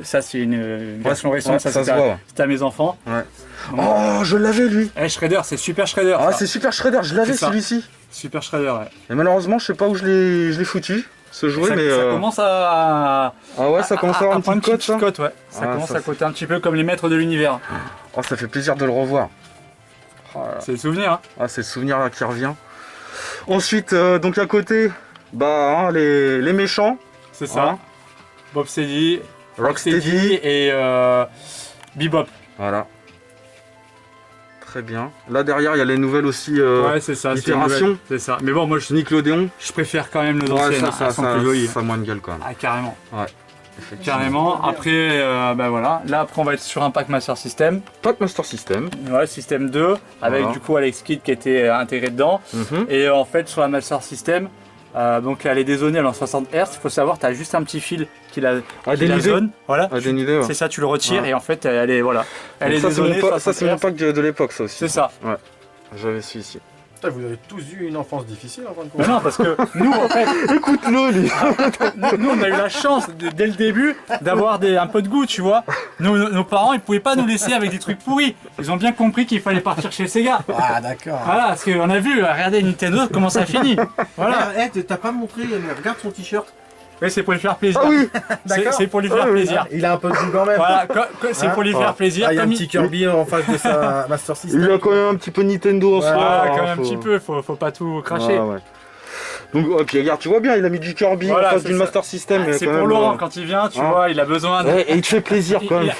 ça, c'est une version récente. ouais, ça, ça c'était se voit, à, ouais. c'était à mes enfants. Ouais. Oh, je l'avais, lui. Eh, Shredder, c'est Super Shredder. Ah, ça. c'est Super Shredder, je l'avais, C'est ça. celui-ci. Super Shredder, ouais. Et malheureusement, je sais pas où je l'ai foutu, ce jouet, ça, mais... ça commence à. Ah ouais, ça commence à avoir une prendre petite cote, ça. cote, ouais. Ça Ah, commence ça, à coter un petit peu comme les maîtres de l'univers. Oh, ça fait plaisir de le revoir. Oh là là. C'est le souvenir, hein. Ah, c'est le souvenir là qui revient. Ensuite, donc à côté, bah, hein, les méchants. C'est ça. Hein. Bob Steady, Rocksteady. et Bebop. Voilà. Très bien. Là derrière, il y a les nouvelles aussi. Ouais, c'est ça. c'est une itération. nouvelle. C'est ça. Mais bon, moi, Nickelodeon. je préfère quand même les Ouais, anciennes. ça, Elles sont plus jolies. ça a moins de gueule quand même. Ah, carrément. Effectivement. Carrément. Après, bah voilà. Là, après, on va être sur un pack Master System. Pack Master System. Ouais, System 2, avec Voilà. du coup Alex Kidd qui était intégré dedans. Mhm. Et en fait, sur la Master System, donc elle est dézonée en 60 Hz. Il faut savoir, tu as juste un petit fil qui la dénudé. zone. Voilà. Ah, dénudé, ouais. C'est ça, tu le retires Ouais. et en fait, elle est voilà. Elle Donc est ça, c'est dézonée. mon, 60 ça, c'est mon Hz. pack de l'époque, ça aussi. C'est ça. J'avais celui-ci. Putain, vous avez tous eu une enfance difficile en fin de compte. Mais non, parce que nous, en fait, Écoute-le, lui. nous, on a eu la chance dès le début d'avoir un peu de goût, tu vois. Nos parents, ils pouvaient pas nous laisser avec des trucs pourris. Ils ont bien compris qu'il fallait partir chez Sega. Ah, d'accord. Voilà, parce qu'on a vu, regardez Nintendo, comment ça finit. Voilà. Voilà, t'as pas montré, mais regarde son t-shirt. Oui, c'est pour lui faire plaisir. Ah oui. C'est pour lui faire Ah oui. plaisir. Il a un peu de goût quand même. Voilà, c'est pour lui faire plaisir. Ah, il y a un comme petit Kirby en face de sa Master System. Il a quand même un petit peu Nintendo en soi. Voilà, hein, quand même un faut- petit peu, faut pas tout cracher. Ouais, ouais. Donc, et puis regarde, tu vois bien, il a mis du Kirby Voilà, en face c'est d'une ça. Master System. Ah, mais c'est quand pour même, Laurent, quand il vient, tu hein. vois, il a besoin de... Ouais, et il te fait plaisir quand même.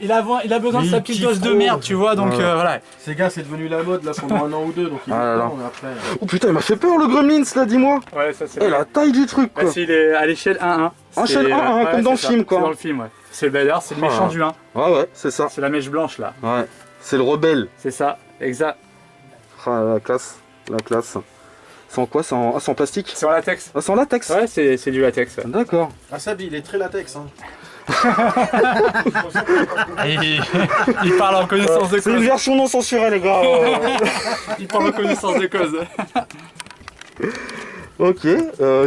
Il a besoin de Mais sa il petite kiffe dose de trop. merde, tu vois, donc Ouais. voilà. Ces gars, c'est devenu la mode là pendant un an ou deux, donc il Ah là là. mais après. Oh putain, il m'a fait peur le Gremlins là, dis-moi. Ouais, ça c'est... Eh, la taille du truc quoi. Bah, s'il est à l'échelle 1-1. À C'est, l'échelle 1-1, comme dans le c'est ça. film, quoi. C'est dans le film, ouais. C'est le Vader, c'est le Ah. méchant du 1. Ah ouais, c'est ça. C'est la mèche blanche là. Ouais, c'est le rebelle. C'est ça, exact. Ah, la classe, la classe. C'est en quoi? C'est en... Ah, c'est en plastique? C'est en latex. Ah, c'est en latex? Ouais, c'est du latex. Ouais. D'accord. Ah, Sab, il est très latex. Hein. Il parle en connaissance de C'est une cause. version non censurée, les gars. Il parle en connaissance de cause. Ok,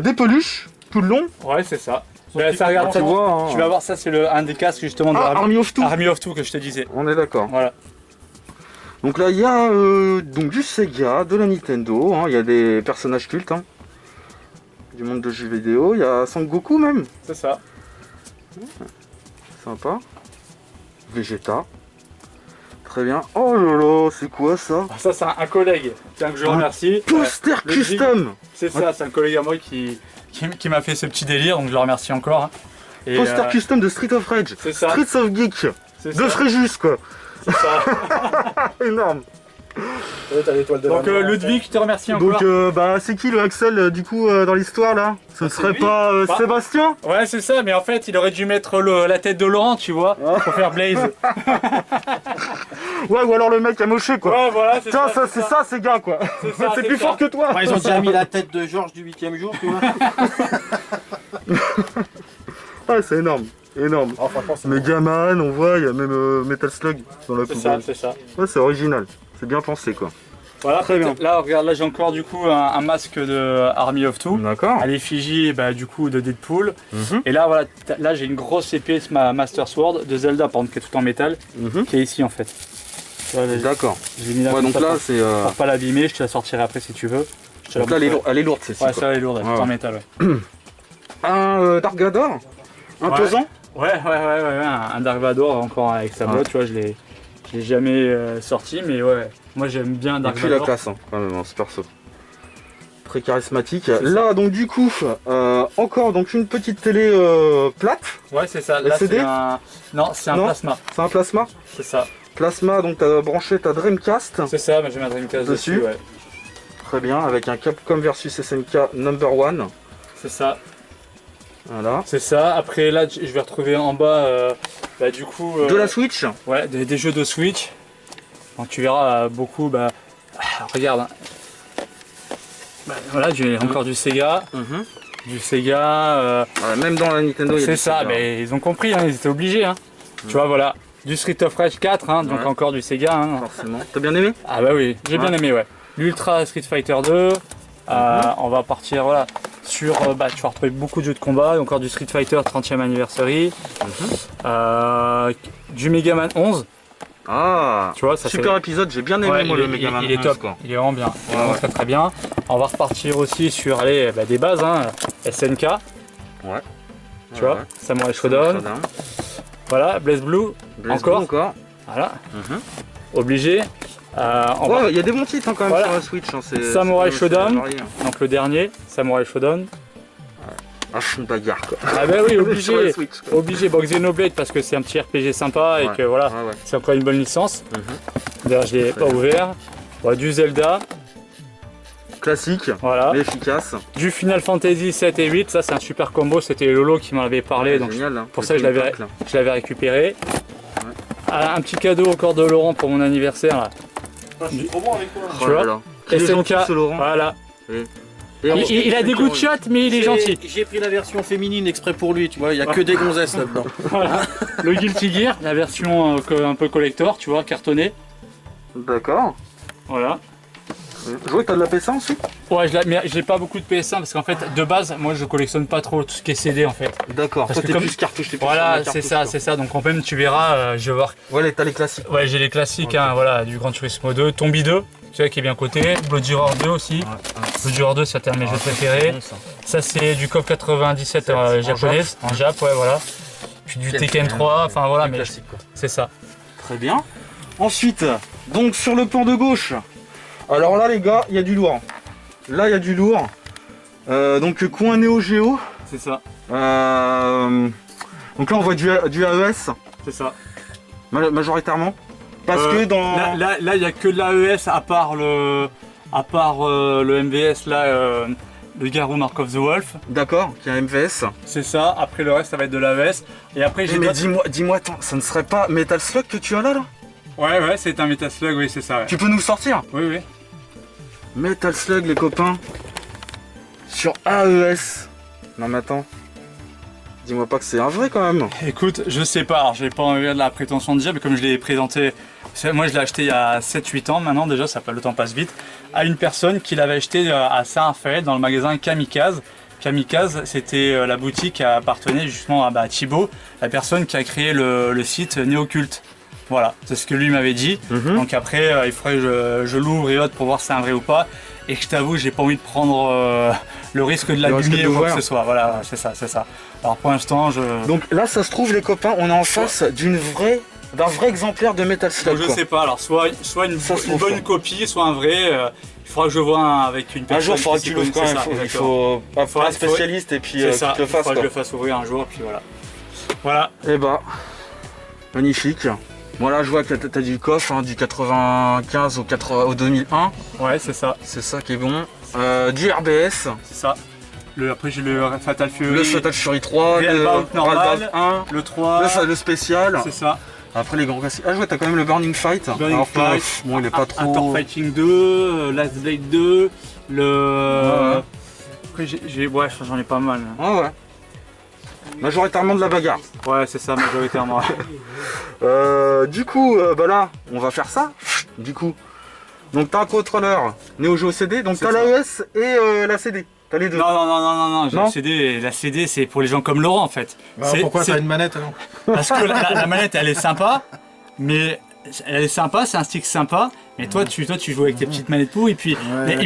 des peluches, tout le long. Ouais, c'est ça. Mais ça, regarde, ça, Tu vois, hein. tu vas voir, ça c'est un des casques justement de Ah, Army of Two. Army of Two que je te disais. On est d'accord. Voilà. Donc là, il y a donc du Sega, de la Nintendo. Hein. Il y a des personnages cultes. Hein. Du monde de jeux vidéo. Il y a Sangoku même. C'est ça. Sympa. Vegeta. Très bien. Oh là là, c'est quoi ça? Ça c'est un collègue, tiens que je remercie. Poster le custom. C'est ça, c'est un collègue à moi qui m'a fait ce petit délire, donc je le remercie encore. Hein. Et, Poster custom de Street of Rage. c'est ça. Streets of Geek. C'est De ça. Fréjus quoi. C'est ça. Énorme. Ouais, t'as l'étoile de Donc la mort. Ludwig, je te remercie encore. Donc bah c'est qui le Axel du coup dans l'histoire là? Ce serait lui. pas Bah. Sébastien? Ouais, c'est ça, mais en fait, il aurait dû mettre la tête de Laurent, tu vois, pour faire Blaze. Ouais, ou alors le mec amoché quoi. Ouais, voilà, c'est Tiens, ça c'est ça ces gars quoi. C'est ça, C'est c'est plus ça. fort que toi. Ouais, ils ont déjà mis la tête de Georges du 8ème jour, tu vois. Ah, c'est énorme. Énorme. Oh, franchement, c'est Megaman, on voit, il y a même Metal Slug dans la C'est ça, poubelle. c'est ça. Ouais, c'est original. C'est bien pensé quoi. Voilà, Très bien. Là, regarde, là j'ai encore du coup un masque de Army of Two. D'accord. À l'effigie bah, du coup de Deadpool. Mhm. Et là voilà, là j'ai une grosse épée Master Sword de Zelda par exemple qui est tout en métal, Mhm. qui est ici en fait. Tu vois, D'accord. je l'ai mis là Ouais, comme donc ça là pour, c'est. pour pas l'abîmer, je te la sortirai après si tu veux. Je te la Donc là, montrerai. elle est lourde, c'est Ouais, ça. ça elle est lourde, elle est tout Ouais. en métal. Ouais. Un Dark Gador imposant. Ouais, un Dark Vador encore avec sa boîte, tu vois, je l'ai jamais sorti, mais ouais, moi j'aime bien Et Dark puis la Vador. classe, hein, quand même, hein, ce perso. Très charismatique. Là, donc du coup, encore donc une petite télé plate. Ouais, c'est ça. Là, LCD? c'est un... Non, c'est un Non. plasma. C'est un plasma. C'est ça. Plasma, donc t'as branché ta Dreamcast. C'est ça, mais j'ai ma Dreamcast Dessus. dessus. Ouais. Très bien, avec un Capcom versus SNK number 1. C'est ça. Voilà. C'est ça. Après, là, je vais retrouver en bas, bah, du coup, De la Switch. ouais, des jeux de Switch. Donc, tu verras beaucoup. Bah, regarde. Hein. Bah, voilà, j'ai encore du Sega. Du Sega. Voilà, même dans la Nintendo, il y a C'est du ça, Sega. mais ils ont compris, hein, ils étaient obligés. Hein. Tu vois, voilà. Du Street of Rage 4, hein, donc Ouais. encore du Sega. Hein. Forcément. T'as bien aimé? Ah bah oui, j'ai bien Ouais. aimé, ouais. l'Ultra Street Fighter 2. On va partir voilà, sur, tu vas retrouver beaucoup de jeux de combat, encore du Street Fighter 30e anniversary, du Mega Man 11. Ah, tu vois, ça super épisode, j'ai bien aimé moi, le Mega Man 11. Il est top, quoi. Il est vraiment bien, très très bien. On va repartir aussi sur des bases, SNK. Ouais. Tu vois, Samurai Shodown. Voilà, Blaze Blue, encore. Voilà, obligé. Il y a des bons titres quand même sur la Switch. Samurai Shodown, donc le dernier, Samurai Shodown. À fond de bagarre quoi. Ah bah oui, obligé, obligé. Bon, Xenoblade parce que c'est un petit RPG sympa et que voilà, c'est encore une bonne licence. D'ailleurs, je l'ai pas ouvert. Du Zelda. Classique, mais efficace. Du Final Fantasy 7 et 8, ça c'est un super combo, c'était Lolo qui m'en avait parlé, donc génial, pour ça je l'avais récupéré. Un petit cadeau encore de Laurent pour mon anniversaire. Là. Je suis trop bon avec toi. Tu vois, SNK, voilà. Il a des goûts de shot, mais il est gentil. J'ai pris la version féminine exprès pour lui, tu vois, il n'y a que des gonzesses là-dedans. Voilà. Le Guilty Gear, la version un peu collector, tu vois, cartonné. D'accord. Voilà. Je vois que t'as de la PS1 aussi. Ouais, mais j'ai pas beaucoup de PS1 parce qu'en fait, de base, moi je collectionne pas trop tout ce qui est CD en fait. D'accord, toi t'es plus cartouche, t'es plus voilà, c'est ça. Donc en même, tu verras, je vais voir. Ouais, t'as les classiques. Ouais, j'ai les classiques, voilà, du Gran Turismo 2, Tombi 2, tu vois, qui est bien coté. Bloody Roar 2 aussi. Bloody Roar 2, c'est un de mes jeux préférés. Ça, c'est du CoF 97 japonaise, en Jap, ouais, voilà. Puis du Tekken 3, enfin voilà, mais c'est ça. Très bien. Ensuite, donc sur le plan de gauche. Alors là les gars, il y a du lourd. Là il y a du lourd. Donc coin Neo Geo. C'est ça. Donc là on voit du AES. C'est ça. Majoritairement. Parce que dans... Là il n'y a que de l'AES à part le MVS là, le Garou Mark of the Wolf. D'accord, qui est un MVS. C'est ça, après le reste ça va être de l'AES. Et après j'ai... Mais dis-moi, attends, ça ne serait pas Metal Slug que tu as là? Ouais, c'est un Metal Slug, oui c'est ça. Ouais. Tu peux nous sortir? Oui. Metal Slug les copains. Sur AES. Non mais attends. Dis-moi pas que c'est un vrai quand même. Écoute, je sais pas, alors j'ai pas envie de la prétention de dire, mais comme je l'ai présenté, moi je l'ai acheté il y a 7-8 ans maintenant déjà, le temps passe vite, à une personne qui l'avait acheté à Saint-Raphaël dans le magasin Kamikaze. Kamikaze, c'était la boutique qui appartenait justement à Thibaut, la personne qui a créé le site Néoculte. Voilà, c'est ce que lui m'avait dit. Donc après, il faudrait que je l'ouvre et autres pour voir si c'est un vrai ou pas. Et je t'avoue, j'ai pas envie de prendre le risque de l'abîmer ou quoi que ce soit. Voilà, c'est ça. Alors pour l'instant, Donc là, ça se trouve, les copains, on est en face d'un vrai exemplaire de Metal Slug. Je sais pas, alors soit une bonne copie, soit un vrai. Il faudra que je vois avec une personne. Un jour, il faudra que tu l'ouvres quand même. Il faut un spécialiste et puis c'est ça. tu le fasses. Il faudra que je le fasse ouvrir un jour, puis voilà. Voilà. Et bah, magnifique. Voilà, je vois que t'as du coffre, du 95 au 2001. Ouais, c'est ça. C'est ça qui est bon. Du RBS. C'est ça. Après j'ai le Fatal Fury. Le Fatal Fury 3, le Realbound normal, 1, le 3. Le spécial. C'est ça. Après les grands classiques. Ah, je vois, t'as quand même le Burning Fight. Bon, il est pas trop. Hunter Fighting 2, Last Blade 2, le. Après j'en ai pas mal. Ouais. Majoritairement de la bagarre. Ouais, c'est ça, majoritairement. Du coup, là, on va faire ça. Du coup, donc t'as un contrôleur Neo Geo CD, donc t'as l'AES et la CD. T'as les deux. Non, la CD c'est pour les gens comme Laurent en fait. Pourquoi t'as une manette alors? Parce que la manette elle est sympa, mais elle est sympa, c'est un stick sympa. Mais toi tu joues avec tes petites manettes pour et puis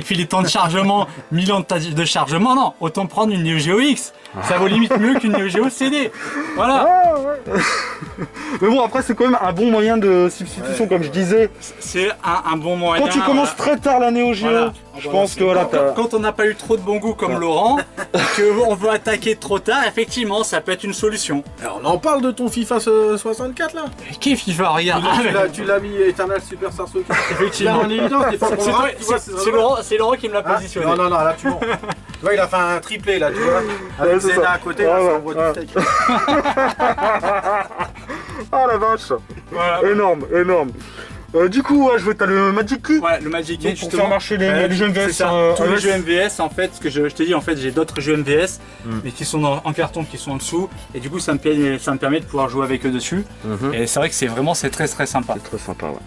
les temps de chargement, 1000 ans de chargement, non, autant prendre une Neo Geo X. Ça vaut limite mieux qu'une Neo Geo CD. Voilà. Mais bon, après c'est quand même un bon moyen de substitution, comme je disais. C'est un bon moyen. Quand tu commences très tard la Neo Geo, je pense que voilà. Quand on n'a pas eu trop de bon goût comme Laurent, et qu'on veut attaquer trop tard, effectivement ça peut être une solution. Alors on en parle de ton FIFA 64 là. Qui FIFA, regarde. Tu l'as mis Eternal Superstar Soccer. Effectivement. C'est Laurent qui me l'a positionné. Non, là tu vois. Tu vois, il a fait un triplé là, tu vois. Avec Zena à côté, là, ça envoie du steak. Ah la vache. Voilà. Énorme. Du coup, je veux t'as le Magic Key. Ouais, le Magic Key pour faire marcher les jeux MVS. Tous les jeux MVS, en fait, ce que je t'ai dit, en fait, j'ai d'autres jeux MVS, mais qui sont en carton, qui sont en dessous, et du coup, ça me permet de pouvoir jouer avec eux dessus. Et c'est vrai que c'est très sympa. C'est très sympa, ouais.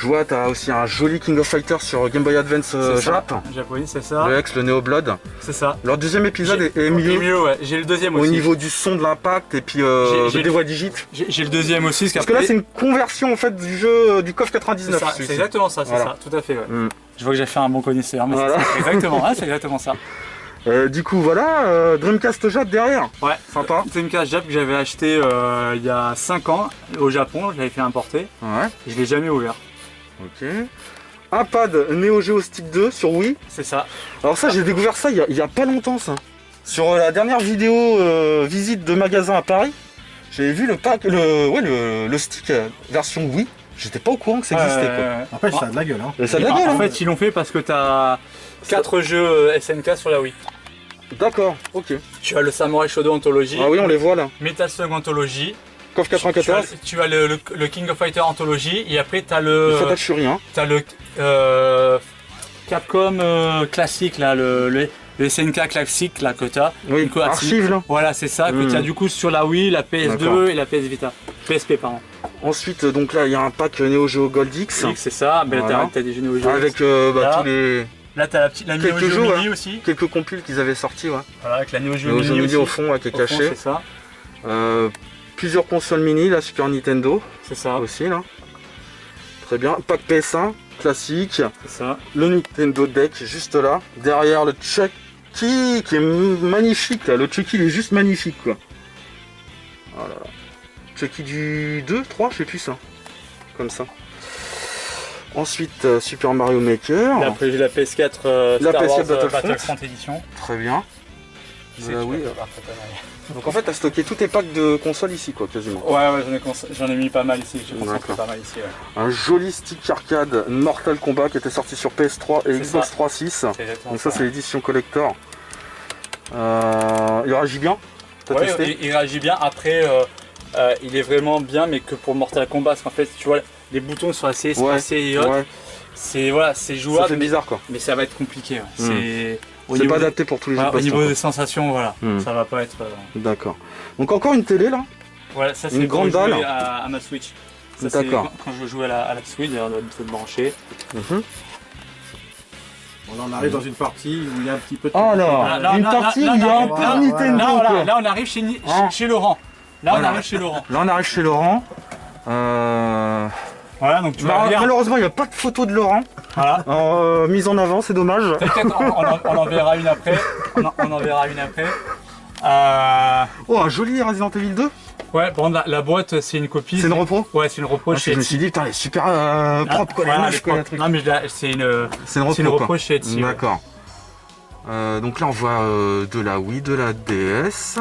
Je vois, t'as aussi un joli King of Fighters sur Game Boy Advance Jap. Japonais, c'est ça. Le X, le Neo Blood. C'est ça. Leur deuxième épisode est mieux. Ouais. J'ai le deuxième Au aussi. niveau du son, de l'impact et puis des voix digit. J'ai le deuxième aussi. Parce que là, c'est une conversion en fait du jeu du KOF 99. C'est exactement ça, c'est Voilà. ça, tout à fait. Ouais. Mm. Je vois que j'ai fait un bon connaisseur, mais Voilà. c'est exactement, c'est exactement ça. Du coup, voilà, Dreamcast Jap derrière. Ouais, Sympa. Dreamcast Jap que j'avais acheté il y a 5 ans au Japon, je l'avais fait importer. Ouais, Je l'ai jamais ouvert. ok. Un pad Neo Geo Stick 2 sur Wii. C'est ça. Alors ça, j'ai découvert ça il y a pas longtemps, ça. Sur la dernière vidéo visite de magasin à Paris, j'avais vu le pack, le stick version Wii. J'étais pas au courant que ça existait, quoi. Après, ça a de la gueule. Hein. Et ça a de la gueule, En hein. fait, ils l'ont fait parce que tu as 4 jeux SNK sur la Wii. D'accord, ok. Tu as le Samurai Shodown Anthology, Ah oui, on les voit là. Metal Slug Anthology, KOF 94, tu as le King of Fighter Anthology, et après tu as le le, Fatal Fury, hein. t'as le Capcom classique, là, le SNK classique là, que tu as. Oui, archive là. Voilà, c'est ça, que tu as du coup sur la Wii, la PS2 D'accord. et la PS Vita. PSP, pardon. Ensuite, donc là, il y a un pack Neo Geo Gold X. C'est ça, mais Voilà. là t'as des jeux Neo Geo. Avec Là. tous les Là t'as la Neo quelques Geo jeux, Mini hein. aussi. quelques compiles qu'ils avaient sortis, ouais. Voilà, avec la Neo Geo Neo Geo Mini Mini aussi. au fond, ouais, qui est Au fond, caché. c'est ça, Plusieurs consoles mini, la Super Nintendo c'est ça, aussi là. Très bien. Pack PS1 classique. c'est ça. Le Nintendo Deck juste là. Derrière le Chucky qui est magnifique là. Le Chucky il est juste magnifique quoi. Voilà. Chucky du 2, 3, je sais plus ça. Comme ça. Ensuite Super Mario Maker. Et après j'ai la PS4 La Star PS4 Wars Battlefront. Battlefront Edition. Très bien. C'est oui. tu vas faire pas mal. Donc en fait t'as stocké tous tes packs de consoles ici quoi quasiment. Ouais, j'en ai mis pas mal ici, j'ai concentré D'accord. pas mal ici. Ouais. Un joli stick arcade Mortal Kombat qui était sorti sur PS3 et C'est Xbox ça. 360. C'est exactement Donc ça c'est l'édition collector. Il réagit bien. T'as Ouais, testé? il réagit bien. Après, il est vraiment bien, mais que pour Mortal Kombat, parce qu'en fait, tu vois, les boutons sont assez espacés et autres. ouais. C'est voilà, c'est Ça jouable, fait bizarre quoi. mais ça va être compliqué. Ouais. C'est C'est pas adapté pour tous les jeux de au niveau baston, des sensations, voilà, Hmm. ça va pas être. quoi. D'accord. Donc encore une télé là. Voilà, ça c'est Une grande pour jouer dalle. à ma Switch. Ça, c'est D'accord. quand je joue à la Switch, d'ailleurs, on doit se brancher. Mhm. On en arrive dans une partie où il y a un petit peu de... Alors, Là, une là, partie là, où il y a là, un là, peu là, Nintendo Là, quoi. là, on arrive Ah. chez Laurent. Là, Voilà. on arrive chez Laurent. Là on arrive chez Laurent. Voilà, donc tu vas lire. Malheureusement il n'y a pas de photo de Laurent Voilà. mise en avant, c'est dommage. T'inquiète, on en verra une après. On en verra une après. Oh un joli Resident Evil 2. Ouais, bon, la boîte, c'est une copie. C'est une repro. Ouais, c'est une repro Ah, chez je me Etsy. suis dit putain elle est super propre quoi, Voilà, les elle neufs, est quoi, le propre. truc. Non, mais c'est une C'est une repro, repro quoi. chez Etsy. Ouais. D'accord. Donc là on voit de la Wii, de la DS,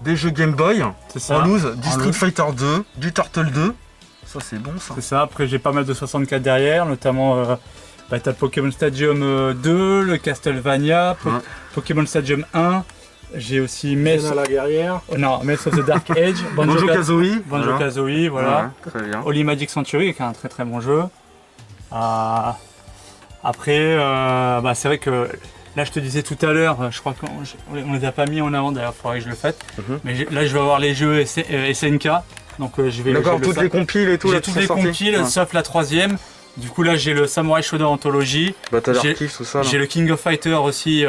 des jeux Game Boy C'est ça. en loose, du En Street loose. Fighter 2, du Turtle 2. Ça c'est bon ça. C'est ça. Après, j'ai pas mal de 64 derrière, notamment. T'as Pokémon Stadium 2, le Castlevania, Ouais. Pokémon Stadium 1. J'ai aussi Mess. à la guerrière. Non, Mess of the Dark Age, Banjo Kazooie. Banjo-Kazooie, voilà. Ouais, très bien. Holy Magic Century, qui est un très très bon jeu. Après, c'est vrai que là, je te disais tout à l'heure, je crois qu'on les a pas mis en avant, d'ailleurs, il faudrait que je le fasse. Mhm. Mais là, je vais avoir les jeux SNK, donc je vais. D'accord, j'ai le toutes sa- les compiles et tout. J'ai là, qui toutes sont les sorties. compiles, Ouais. sauf la troisième. Du coup, là, j'ai le Samurai Shodown Anthology. Battle j'ai- Archive, tout ça. là. J'ai le King of Fighter aussi,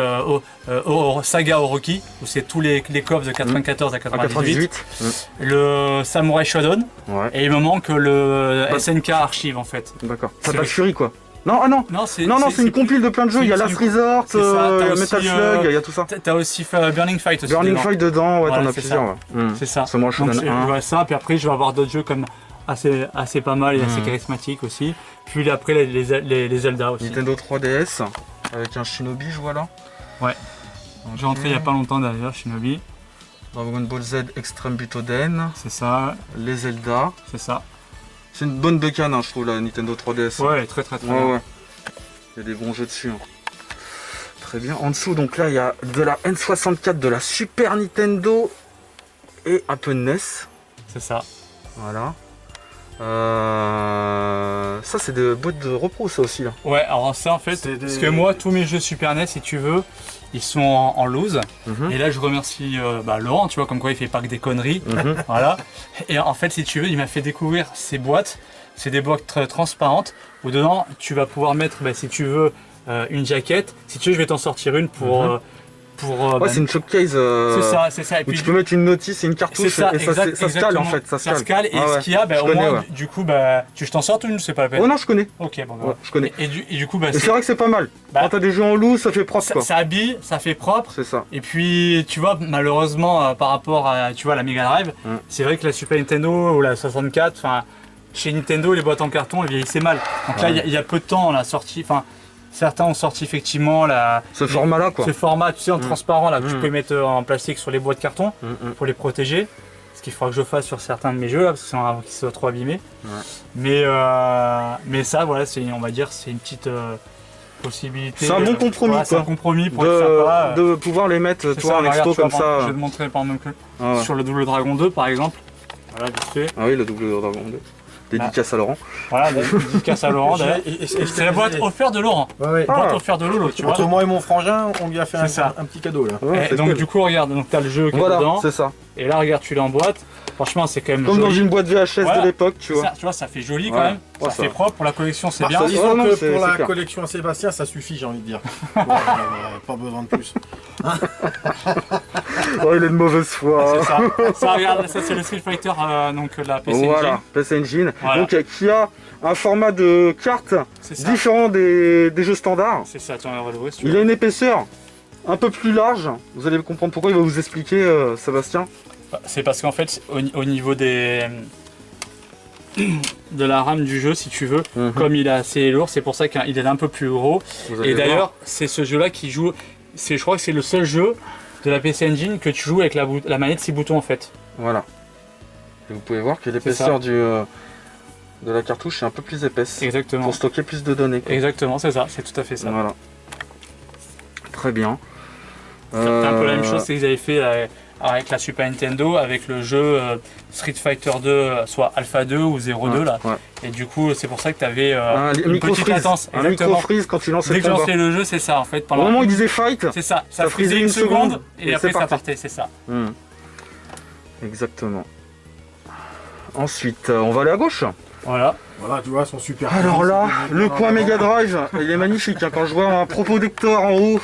Saga Orochi, où c'est tous les coffres de 94 à À 98. 98. Le Samurai Shodown. Ouais, Et il me manque le Bah- SNK Archive en fait. d'accord. C'est Fatal vrai. Fury quoi. Non, ah non. Non, c'est Non, c'est une compile de plein de jeux. c'est- Il y a c'est Last une- Resort, c'est ça, t'as il y a aussi, Metal Slug, il y a tout ça. T'as aussi fait Burning Fight aussi. Burning dedans. Fight dedans, ouais, Voilà, t'en as c'est plusieurs. ça. Ouais. C'est ça. Samurai Donc Shodown 1. je vois ça, puis après je vais avoir d'autres jeux comme assez pas mal et assez charismatiques aussi. Puis après les Zelda aussi. Nintendo 3DS avec un Shinobi, je vois là. Ouais. J'ai rentré il y a pas longtemps d'ailleurs, Shinobi. Dragon Ball Z Extreme Butoden, C'est ça, les Zelda. c'est ça. C'est une bonne bécane, hein, je trouve, la Nintendo 3DS. Ouais, très très très Ouais, bien. ouais. Il y a des bons jeux dessus. Hein. Très bien. En dessous, donc là, il y a de la N64, de la Super Nintendo et un peu de NES. C'est ça. Voilà. Ça, c'est des boîtes de repro, ça aussi. Là. Ouais, alors ça en fait, C'est des- parce que moi, tous mes jeux Super NES, si tu veux, ils sont en loose. Mhm. Et là, je remercie Laurent, tu vois, comme quoi il fait pas que des conneries. Mhm. Voilà. Et en fait, si tu veux, il m'a fait découvrir ces boîtes. c'est des boîtes transparentes où dedans tu vas pouvoir mettre, si tu veux, une jaquette. Si tu veux, je vais t'en sortir une pour. Ouais, c'est une showcase. C'est ça. Et puis tu peux mettre une notice et une cartouche et ça se cale en fait. Ça se cale. Et ce qu'il y a, au moins, du coup, tu t'en sors une, c'est pas la peine. Oh non, je connais. Ok, bon, ouais, je connais. Et du coup, c'est vrai que c'est pas mal. Quand t'as des jeux en loup, ça fait propre quoi. Ça habille, ça fait propre. C'est ça. Et puis, tu vois, malheureusement, par rapport à la Mega Drive, c'est vrai que la Super Nintendo ou la 64, enfin, chez Nintendo, les boîtes en carton, elles vieillissaient mal. Donc là, il y a peu de temps, on a sorti. Certains ont sorti effectivement ce format-là, quoi. Ce format, tu sais, en transparent là, que tu peux mettre en plastique sur les boîtes carton pour les protéger. Ce qu'il faudra que je fasse sur certains de mes jeux là, parce qu'ils soient trop abîmés. Mais ça, voilà, on va dire, c'est une petite possibilité. C'est un bon compromis, quoi. C'est un compromis pour être sympa. De pouvoir les mettre, toi, en expo comme ça. Je vais te montrer par exemple sur le Double Dragon 2 par exemple. Voilà, vite fait. Ah oui, le Double Dragon 2. Dédicace à Laurent. Voilà, dédicace à Laurent. C'est la boîte offerte de Laurent. Ouais. La boîte offerte de Lolo, tu vois. Entre moi et mon frangin, on lui a fait un petit cadeau là. Ouais, donc cool. Du coup, regarde, donc t'as le jeu qui est dedans. C'est ça. Et là, regarde, tu l'as en boîte. Franchement, c'est quand même comme joli. Dans une boîte VHS de l'époque, tu vois. Tu vois, ça fait joli quand même. Ça fait propre pour la collection, c'est bien. Disons que pour la collection Sébastien, ça suffit, j'ai envie de dire. Pas besoin de plus. Oh, il est de mauvaise foi. C'est ça. Regarde, ça c'est le Street Fighter donc de la PC Engine. Voilà, PC Engine. Voilà. Donc qui a un format de carte différent des jeux standards. C'est ça, tu vas relever. Il a une épaisseur un peu plus large. Vous allez comprendre pourquoi, il va vous expliquer, Sébastien. C'est parce qu'en fait, au niveau de la RAM du jeu, si tu veux, comme il est assez lourd, c'est pour ça qu'il est un peu plus gros. Et d'ailleurs, c'est ce jeu-là qui joue. Je crois que c'est le seul jeu de la PC Engine que tu joues avec la manette 6 boutons en fait. Voilà. Et vous pouvez voir que l'épaisseur de la cartouche est un peu plus épaisse. Exactement. Pour stocker plus de données. Quoi. Exactement, c'est ça, c'est tout à fait ça. Voilà. Très bien. C'est un peu la même chose, c'est qu'ils avaient fait avec la Super Nintendo, avec le jeu Street Fighter 2, soit Alpha 2 ou 02 là. Ouais. Et du coup, c'est pour ça que tu avais une petite latence. Un micro-freeze quand tu lançais le combat. Dès que tu lançais le jeu, c'est ça en fait. Au moment où il disait fight, c'est ça frisait une seconde et après ça partait, c'est ça. Exactement. Ensuite, on va aller à gauche. Voilà, tu vois, son super. Alors là, le coin Mega Drive, il est magnifique. Hein, quand je vois un propodecteur en haut.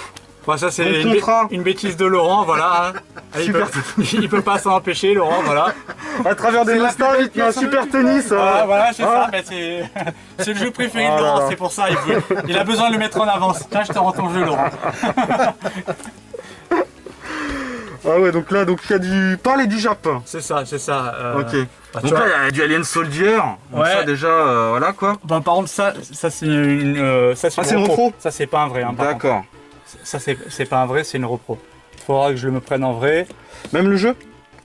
Bah ça c'est une bêtise de Laurent, voilà. Il peut pas s'en empêcher, Laurent, voilà. À travers des moustaches, il te met un super tennis. Voilà, c'est ça, c'est le jeu préféré de Laurent, c'est pour ça, il a besoin de le mettre en avance. Tiens, je te rends ton jeu, Laurent. Ah ouais, donc là, il y a du parler et du Japon. C'est ça. Ok. Donc là, il y a du Alien Soldier. Donc ça déjà, voilà quoi. Bah, par contre, ça c'est une repro. Ça c'est pas un vrai. Hein, d'accord. Ça c'est pas un vrai, c'est une repro. Il faudra que je me prenne en vrai. Même le jeu?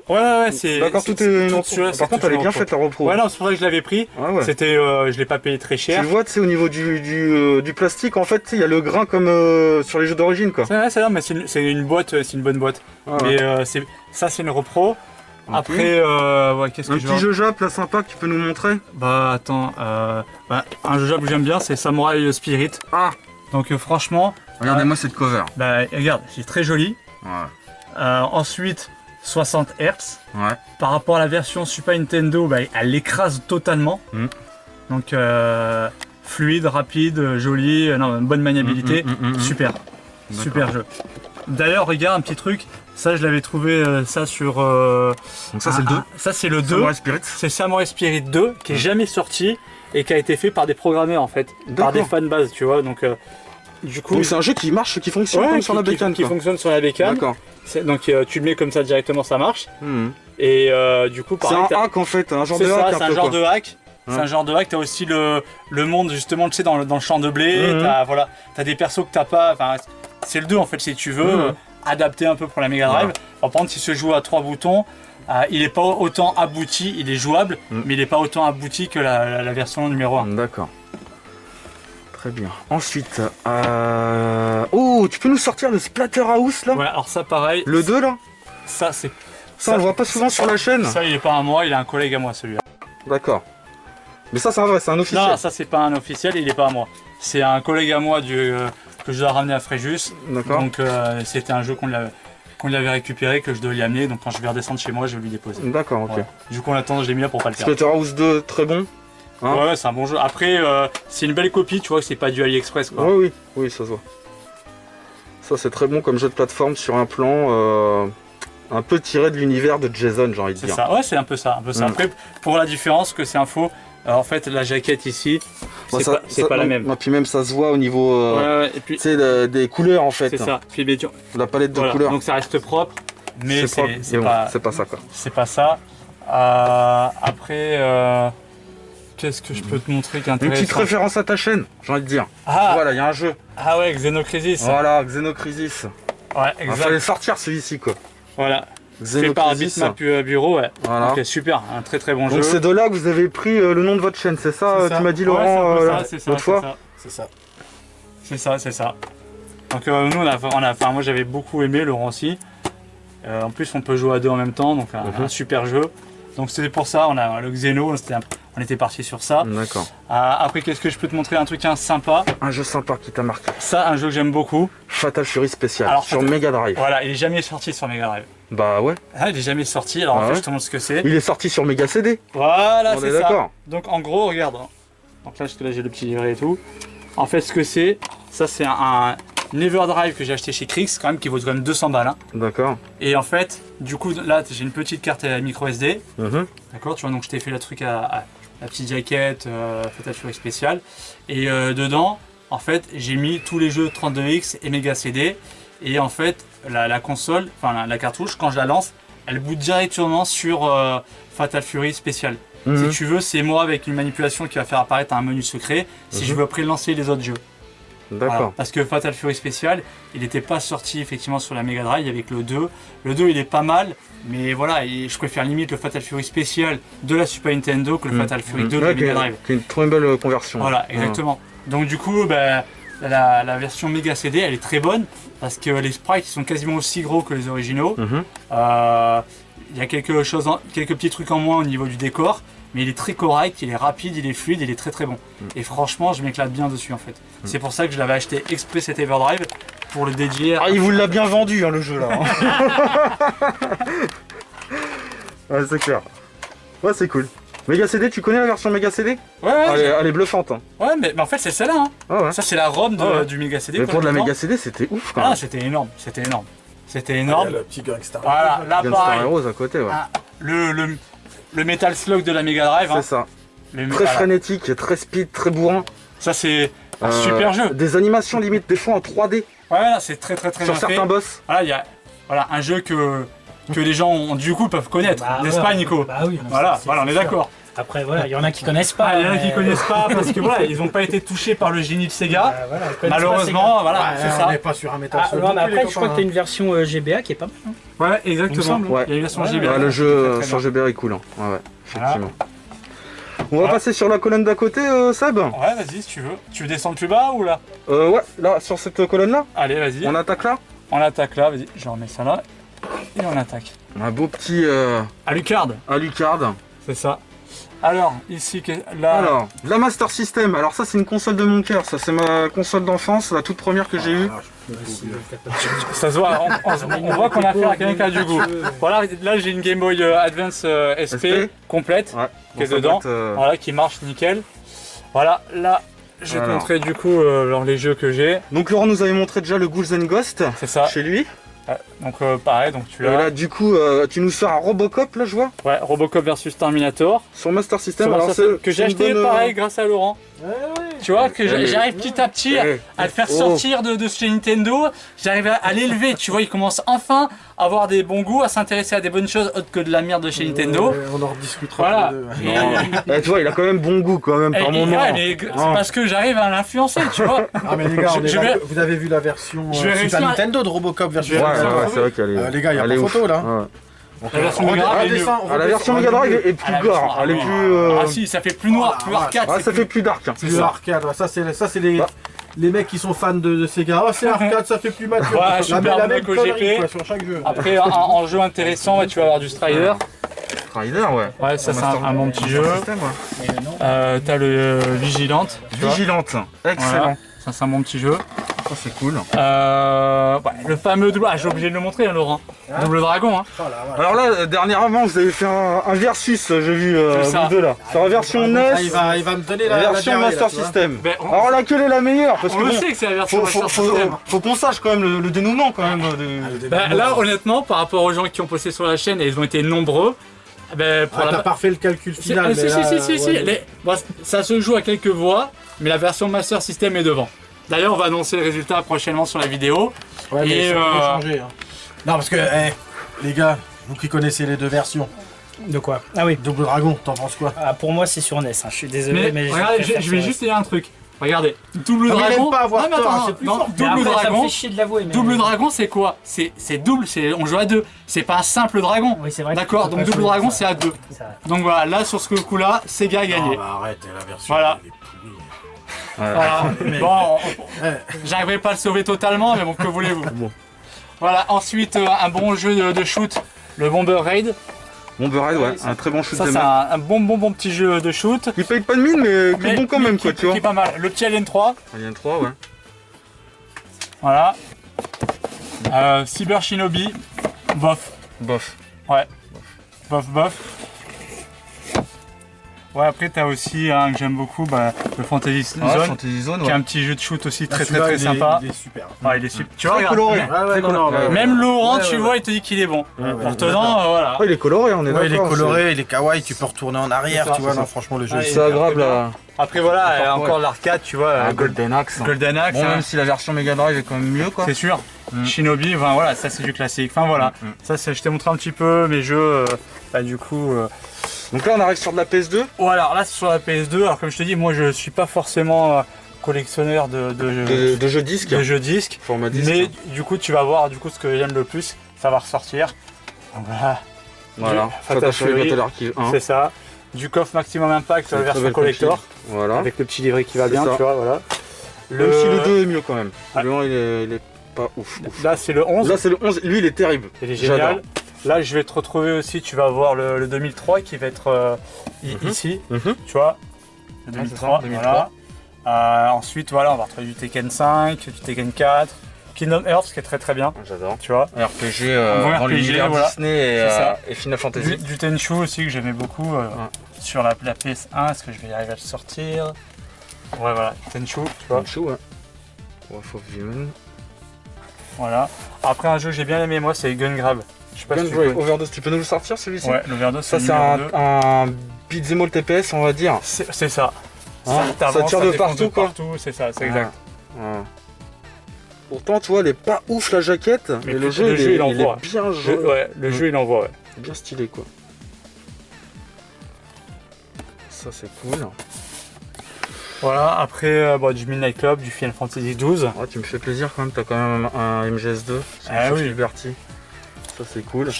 Ouais, c'est. D'accord, tout est une repro. Par contre, elle est bien faite la repro. Ouais, non, c'est pour ça que je l'avais pris. Ah ouais. C'était, je l'ai pas payé très cher. Tu vois, tu sais, au niveau du plastique, en fait, il y a le grain comme sur les jeux d'origine, quoi. C'est vrai, mais c'est une boîte, c'est une bonne boîte. Ah ouais. Mais ça, c'est une repro. Okay. Après, qu'est-ce que je veux. Un petit jeu Jap, là, sympa, que tu peux nous montrer? Bah, attends, un jeu Jap que j'aime bien, c'est Samurai Spirit. Ah! Donc, franchement. Regardez-moi cette cover. Bah, regarde, c'est très joli. Ouais. Ensuite, 60 Hz. Ouais. Par rapport à la version Super Nintendo, bah, elle l'écrase totalement. Donc, fluide, rapide, joli, une bonne maniabilité. Super. Super jeu. D'ailleurs, regarde un petit truc. Ça, je l'avais trouvé ça sur. Donc, ça, c'est le 2. Ça, c'est le 2. Samurai Spirit. C'est Samurai Spirit 2 qui est jamais sorti et qui a été fait par des programmeurs en fait. Par des fanbases, tu vois. Donc, du coup. Donc, c'est un jeu qui marche, qui fonctionne comme sur la bécane. Qui fonctionne sur la bécane. D'accord. Donc, tu le mets comme ça directement, ça marche. Et du coup, pareil. C'est un hack en fait, un genre de hack. C'est un genre de hack. C'est un genre de hack, t'as aussi le monde justement, tu sais, dans le champ de blé, t'as des persos que t'as pas, enfin, c'est le 2 en fait, si tu veux, adapté un peu pour la Mega Drive. Par contre, s'il se joue à 3 boutons, il est pas autant abouti, il est jouable, mais il est pas autant abouti que la version numéro 1. D'accord. Très bien. Ensuite, oh, tu peux nous sortir le Splatterhouse là? Ouais, alors ça pareil. Le 2 là? Ça, c'est... Ça, on le voit pas souvent sur la chaîne. Ça, il est pas à moi, il a un collègue à moi celui-là. D'accord. Mais ça, c'est un vrai, c'est un officiel. Non, ça, c'est pas un officiel, il est pas à moi. C'est un collègue à moi que je dois ramener à Fréjus. D'accord. Donc, c'était un jeu qu'on lui avait récupéré, que je dois lui amener. Donc, quand je vais redescendre chez moi, je vais lui déposer. D'accord, ok. Voilà. Du coup, on attend, je l'ai mis là pour pas le faire. Splatterhouse 2, très bon. Hein. Ouais, c'est un bon jeu. Après, c'est une belle copie, tu vois, c'est pas du AliExpress quoi. Oui, ça se voit. Ça c'est très bon comme jeu de plateforme sur un plan un peu tiré de l'univers de Jason, j'ai envie de C'est dire. ça, ouais, c'est un peu ça. Après, pour la différence que c'est un faux, en fait, la jaquette ici, c'est pas la même. Puis même ça se voit au niveau Ouais, et puis des couleurs en fait. c'est ça. Puis, mais La palette de voilà. couleurs. Donc ça reste propre, mais propre, c'est bon, pas, c'est pas ça quoi. c'est pas ça. Après, qu'est-ce que je peux te montrer qui est Une intéressant? petite référence à ta chaîne, j'ai envie de dire. Ah, Voilà, il y a un jeu. ah ouais, Xenocrisis. Voilà, Xenocrisis. Ouais, Il exact. fallait sortir celui-ci quoi. Voilà. Fait par Bitmap Bureau, ouais. Voilà. Ok, super, un très très bon jeu. Donc c'est de là que vous avez pris le nom de votre chaîne, c'est ça, C'est ça. tu m'as dit Ouais, Laurent c'est ça, l'autre fois. C'est ça. C'est ça. Donc nous, enfin, moi j'avais beaucoup aimé, Laurent aussi. En plus, on peut jouer à deux en même temps, donc un super jeu. Donc c'était pour ça, on a le Xeno, on était parti sur ça. D'accord. Après, qu'est-ce que je peux te montrer? Un truc sympa. Un jeu sympa qui t'a marqué. Ça, un jeu que j'aime beaucoup. Fatal Fury spécial Alors, sur Mega Drive. Voilà, il est jamais sorti sur Mega Drive. Bah ouais. Ah, il est jamais sorti, alors en fait, je te montre ce que c'est. Il est sorti sur Mega CD. Voilà, On c'est est ça. d'accord. Donc en gros, regarde. Donc là, j'ai le petit livret et tout. En fait, ce que c'est, ça c'est un Everdrive que j'ai acheté chez Krix, quand même, qui vaut quand même 200 balles. Hein. D'accord. Et en fait, du coup, là, j'ai une petite carte micro SD. D'accord, tu vois, donc je t'ai fait le truc à la petite jaquette, Fatal Fury spécial. Et dedans, en fait, j'ai mis tous les jeux 32X et Mega CD. Et en fait, la console, enfin la cartouche, quand je la lance, elle boot directement sur Fatal Fury spécial. Si tu veux, c'est moi avec une manipulation qui va faire apparaître un menu secret si je veux après lancer les autres jeux. D'accord. Voilà. Parce que Fatal Fury spécial, il n'était pas sorti effectivement sur la Mega Drive avec le 2. Le 2 il est pas mal, mais voilà, je préfère limite le Fatal Fury spécial de la Super Nintendo que le Fatal Fury 2 de la Mega Drive. C'est une très belle conversion. Voilà, exactement. Donc du coup, ben, la version Mega CD, elle est très bonne parce que les sprites ils sont quasiment aussi gros que les originaux. Il y a quelques petits trucs en moins au niveau du décor, mais il est très correct, il est rapide, il est fluide, il est très très bon. Et franchement, je m'éclate bien dessus en fait. C'est pour ça que je l'avais acheté exprès cet Everdrive pour le dédier. Ah, il vous l'a bien vendu hein, le jeu là. Ouais, c'est clair. Ouais, c'est cool. Mega CD, tu connais la version Mega CD? Ouais, elle est bluffante. Hein. ouais, mais en fait c'est celle-là. Hein. Ah ouais. Ça c'est la ROM du Mega CD. Mais pour de la Mega CD, c'était ouf quand même. Ah, c'était énorme, c'était énorme. C'était Il y énorme. a le petit Gangstar. Voilà, là Gunstar pareil. Heroes à côté, ouais. Ah, le Metal Slug de la Mega Drive. C'est ça. Très voilà. frénétique, très speed, très bourrin. Ça c'est un super jeu. Des animations limite des fois en 3D Ouais, c'est très très sur bien fait. certains boss. Voilà, il y a un jeu que les gens du coup peuvent connaître, n'est-ce pas Nico? Bah oui. Voilà, on est d'accord. Après voilà, il y en a qui connaissent pas. Il y en a qui mais- connaissent pas parce que voilà, ils n'ont pas été touchés par le génie de Sega. Voilà, ils connaissent Malheureusement, pas, voilà, c'est ça. On n'est pas sur un métal. c'est ça. Après, je crois que tu as une version GBA qui est pas mal. Hein. Ouais, Il me exactement. semble. Ouais. Il y a une version Ouais, GBA. Ouais, le très, jeu très sur bien. GBA est cool. Hein. Ouais, effectivement. On va Voilà. passer sur la colonne d'à côté, Seb. Ouais, vas-y si tu veux. Tu veux descendre plus bas ou là? Ouais, là, sur cette colonne là, Allez, vas-y. on attaque là. On attaque là, vas-y. Je remets ça là. Et on attaque. Un beau petit Alucard, Alucard. c'est ça. Alors, ici, là. Alors, la Master System. Alors ça, c'est une console de mon cœur. Ça, c'est ma console d'enfance, la toute première que j'ai eue. Ça se voit, on voit qu'on a affaire à quelqu'un qui a du goût. Voilà, là j'ai une Game Boy Advance SP complète Ouais. qui est ça dedans, doit être, voilà, qui marche nickel. Voilà, là je vais te Alors. montrer du coup les jeux que j'ai, Donc Laurent nous avait montré déjà le Ghouls and Ghost c'est ça. chez lui. Donc pareil, donc tu Et as là, du coup, tu nous sors un Robocop, là, je vois, ouais, Robocop versus Terminator. sur Master System. Sur Alors, ça, que j'ai c'est une acheté bonne, pareil grâce à Laurent. Tu vois que Ouais, j'arrive petit à petit à le faire Oh. sortir de chez Nintendo, j'arrive à l'élever, tu vois, il commence enfin à avoir des bons goûts, à s'intéresser à des bonnes choses autres que de la merde de chez Nintendo. On en rediscutera. Voilà. tous les deux. Et- Eh, tu vois, il a quand même bon goût, quand même, par Et- moment. ouais, mais c'est parce que j'arrive à l'influencer, tu vois. Ah mais les gars, Je vais- vous avez vu la version Je vais réussir Super à- Nintendo de Robocop version Je vais Ouais, réussir ouais, à c'est vrai qu'elle est. les gars, il y a elle pas est photo ouf. là. Ouais. La version Mega Drive est mieux. Ah, la version Mega Drive est plus gore, elle est oui. plus. Ah si, ça fait plus noir, Oh, plus la arcade. Ah, c'est ça plus- fait plus dark. Hein. Plus arcade, ouais, ça c'est les mecs qui sont fans de Sega. Oh, c'est arcade, ça fait plus mature. Ouais, Super la Monaco connerie, GP. quoi, sur chaque jeu. Après, en jeu intéressant, ouais, tu vas avoir du Strider. Rider, ouais. Ouais, ça c'est un bon petit jeu. System, ouais. T'as le Vigilante. tu vois. Vigilante, excellent. Voilà. Ça c'est un bon petit jeu. Ça c'est cool. Ouais, le fameux double. Ah, j'ai obligé de le montrer, hein, Laurent. Double dragon. Hein. Oh là, voilà. Alors là, dernièrement, vous avez fait un versus, j'ai vu C'est ça. vous deux là. Sur la version NES, Ah, il va me donner la la version dernière, Master là, tu vois. System. Ben, Alors laquelle est la meilleure? Parce on que le bon, sait que c'est la version Master System. faut qu'on sache quand même le dénouement quand même. Bah, là, honnêtement, par rapport aux gens qui ont posté sur la chaîne, et ils ont été nombreux, ben, pour T'as pas refait le calcul final. Si, mais là, si. ouais. Bon, ça se joue à quelques voix, mais la version Master System est devant. D'ailleurs, on va annoncer le résultat prochainement sur la vidéo. Ouais, mais Et, ça peut changer. Hein. Non, parce que, les gars, vous qui connaissez les deux versions, De quoi? Ah oui. Double Dragon, t'en penses quoi? Ah, pour moi, c'est sur NES. Hein. Je suis désolé, mais regarde, préfère je vais sur juste dire un truc. Regardez, double Ah, mais il dragon. aime pas avoir Non, mais tort, attends, c'est plus non, fort. Mais double après, ça me dragon. fait chier de l'avouer. Mais... Double dragon, c'est quoi? C'est double, on joue à deux. C'est pas un simple dragon. Oui, c'est vrai. D'accord, donc double dragon, c'est à deux. Donc voilà, là sur ce coup-là, Sega a gagné. Ah, bah, arrête, la version. Voilà. elle est pourrie. Voilà. Bon, j'arriverai pas à le sauver totalement, mais bon, que voulez-vous. Voilà, ensuite un bon jeu de shoot, le Bomber Raid. Bomber Raid, ouais, un très bon shoot Ça, de c'est main. un bon petit jeu de shoot. Il paye pas de mine, mais qui est bon quand même, quoi, tu vois. Qui est pas mal. Le petit Alien 3, Alien 3, ouais. voilà. Cyber Shinobi, bof. Bof. Ouais, bof. Ouais, après t'as aussi un que j'aime beaucoup, le Fantasy Zone, Fantasy Zone, qui est ouais. un petit jeu de shoot aussi très Celui-là, il est- sympa. Il est super. Ouais, il est super. Tu vois, Très regarde, coloré. Ouais, non, non, même Laurent, Ouais, tu ouais, vois, il te dit qu'il est bon. ouais, Pourtant, voilà. Ouais, il est coloré, on est Ouais, il est d'accord. coloré, il est kawaii, tu peux retourner en arrière, C'est ça, tu vois. c'est Non, ça. franchement, le jeu Ouais, est C'est super. agréable à. Après voilà, Parfois, encore ouais. l'arcade, tu vois, Golden Axe. Golden Axe, Bon, hein, même si la version Mega Drive est quand même mieux, quoi. c'est sûr. Mm. Shinobi, enfin voilà, ça c'est du classique. Enfin voilà, ça c'est, je t'ai montré un petit peu mes jeux, du coup. Donc là, on arrive sur de la PS2. Voilà, alors là c'est sur la PS2. Alors comme je te dis, moi je suis pas forcément collectionneur de De jeux disques. de jeux disques, Format disque. mais du coup tu vas voir du coup ce que j'aime le plus, ça va ressortir. Donc voilà, Voilà. Fatal Fury, Battle Archive 1. c'est ça. Du coffre Maximum Impact sur la Une très version belle collector, compile. Voilà. avec le petit livret qui va C'est bien, ça. tu vois, voilà. Même si le 2 est mieux quand même. Ouais. Le 1, il est pas ouf. Là c'est le 11. Là, c'est le 11. Lui, il est terrible. Il est J'adore. génial. Là, je vais te retrouver aussi. Tu vas voir le 2003 qui va être ici. Mhm. Tu vois, le c'est 2003. ça, 2003. Voilà. Ensuite, voilà, on va retrouver du Tekken 5, du Tekken 4, Kingdom Hearts qui est très bien. J'adore. Tu vois, Un RPG bon dans RPG, l'univers voilà. Disney et, C'est ça. et Final Fantasy. du Tenchu aussi que j'aimais beaucoup sur la PS1. Est-ce que je vais y arriver à le sortir? Ouais, voilà, Tenchu. Tu vois, Tenchu, ouais. Wolf of Demon. voilà. Après, un jeu que j'ai bien aimé, moi, c'est Gun Grab. Je sais pas si tu Gungrave connais. Overdose, tu peux nous le sortir celui-ci? Ouais, l'Overdose, Ça, le c'est numéro 2. un beat'em all TPS, on va dire. C'est ça. Hein, t'avances, ça tire de défonce partout, quoi. C'est ça, c'est exact. Ouais. Pourtant, tu vois, elle est pas ouf la jaquette, mais le jeu, il il envoie. est bien joué, Ouais, le jeu il envoie, ouais. bien stylé, quoi. Ça, c'est cool. Voilà, après du Midnight Club, du Final Fantasy XII. Ah, tu me fais plaisir quand même, t'as quand même un MGS2. Ah oui. Liberty. Ça, c'est cool.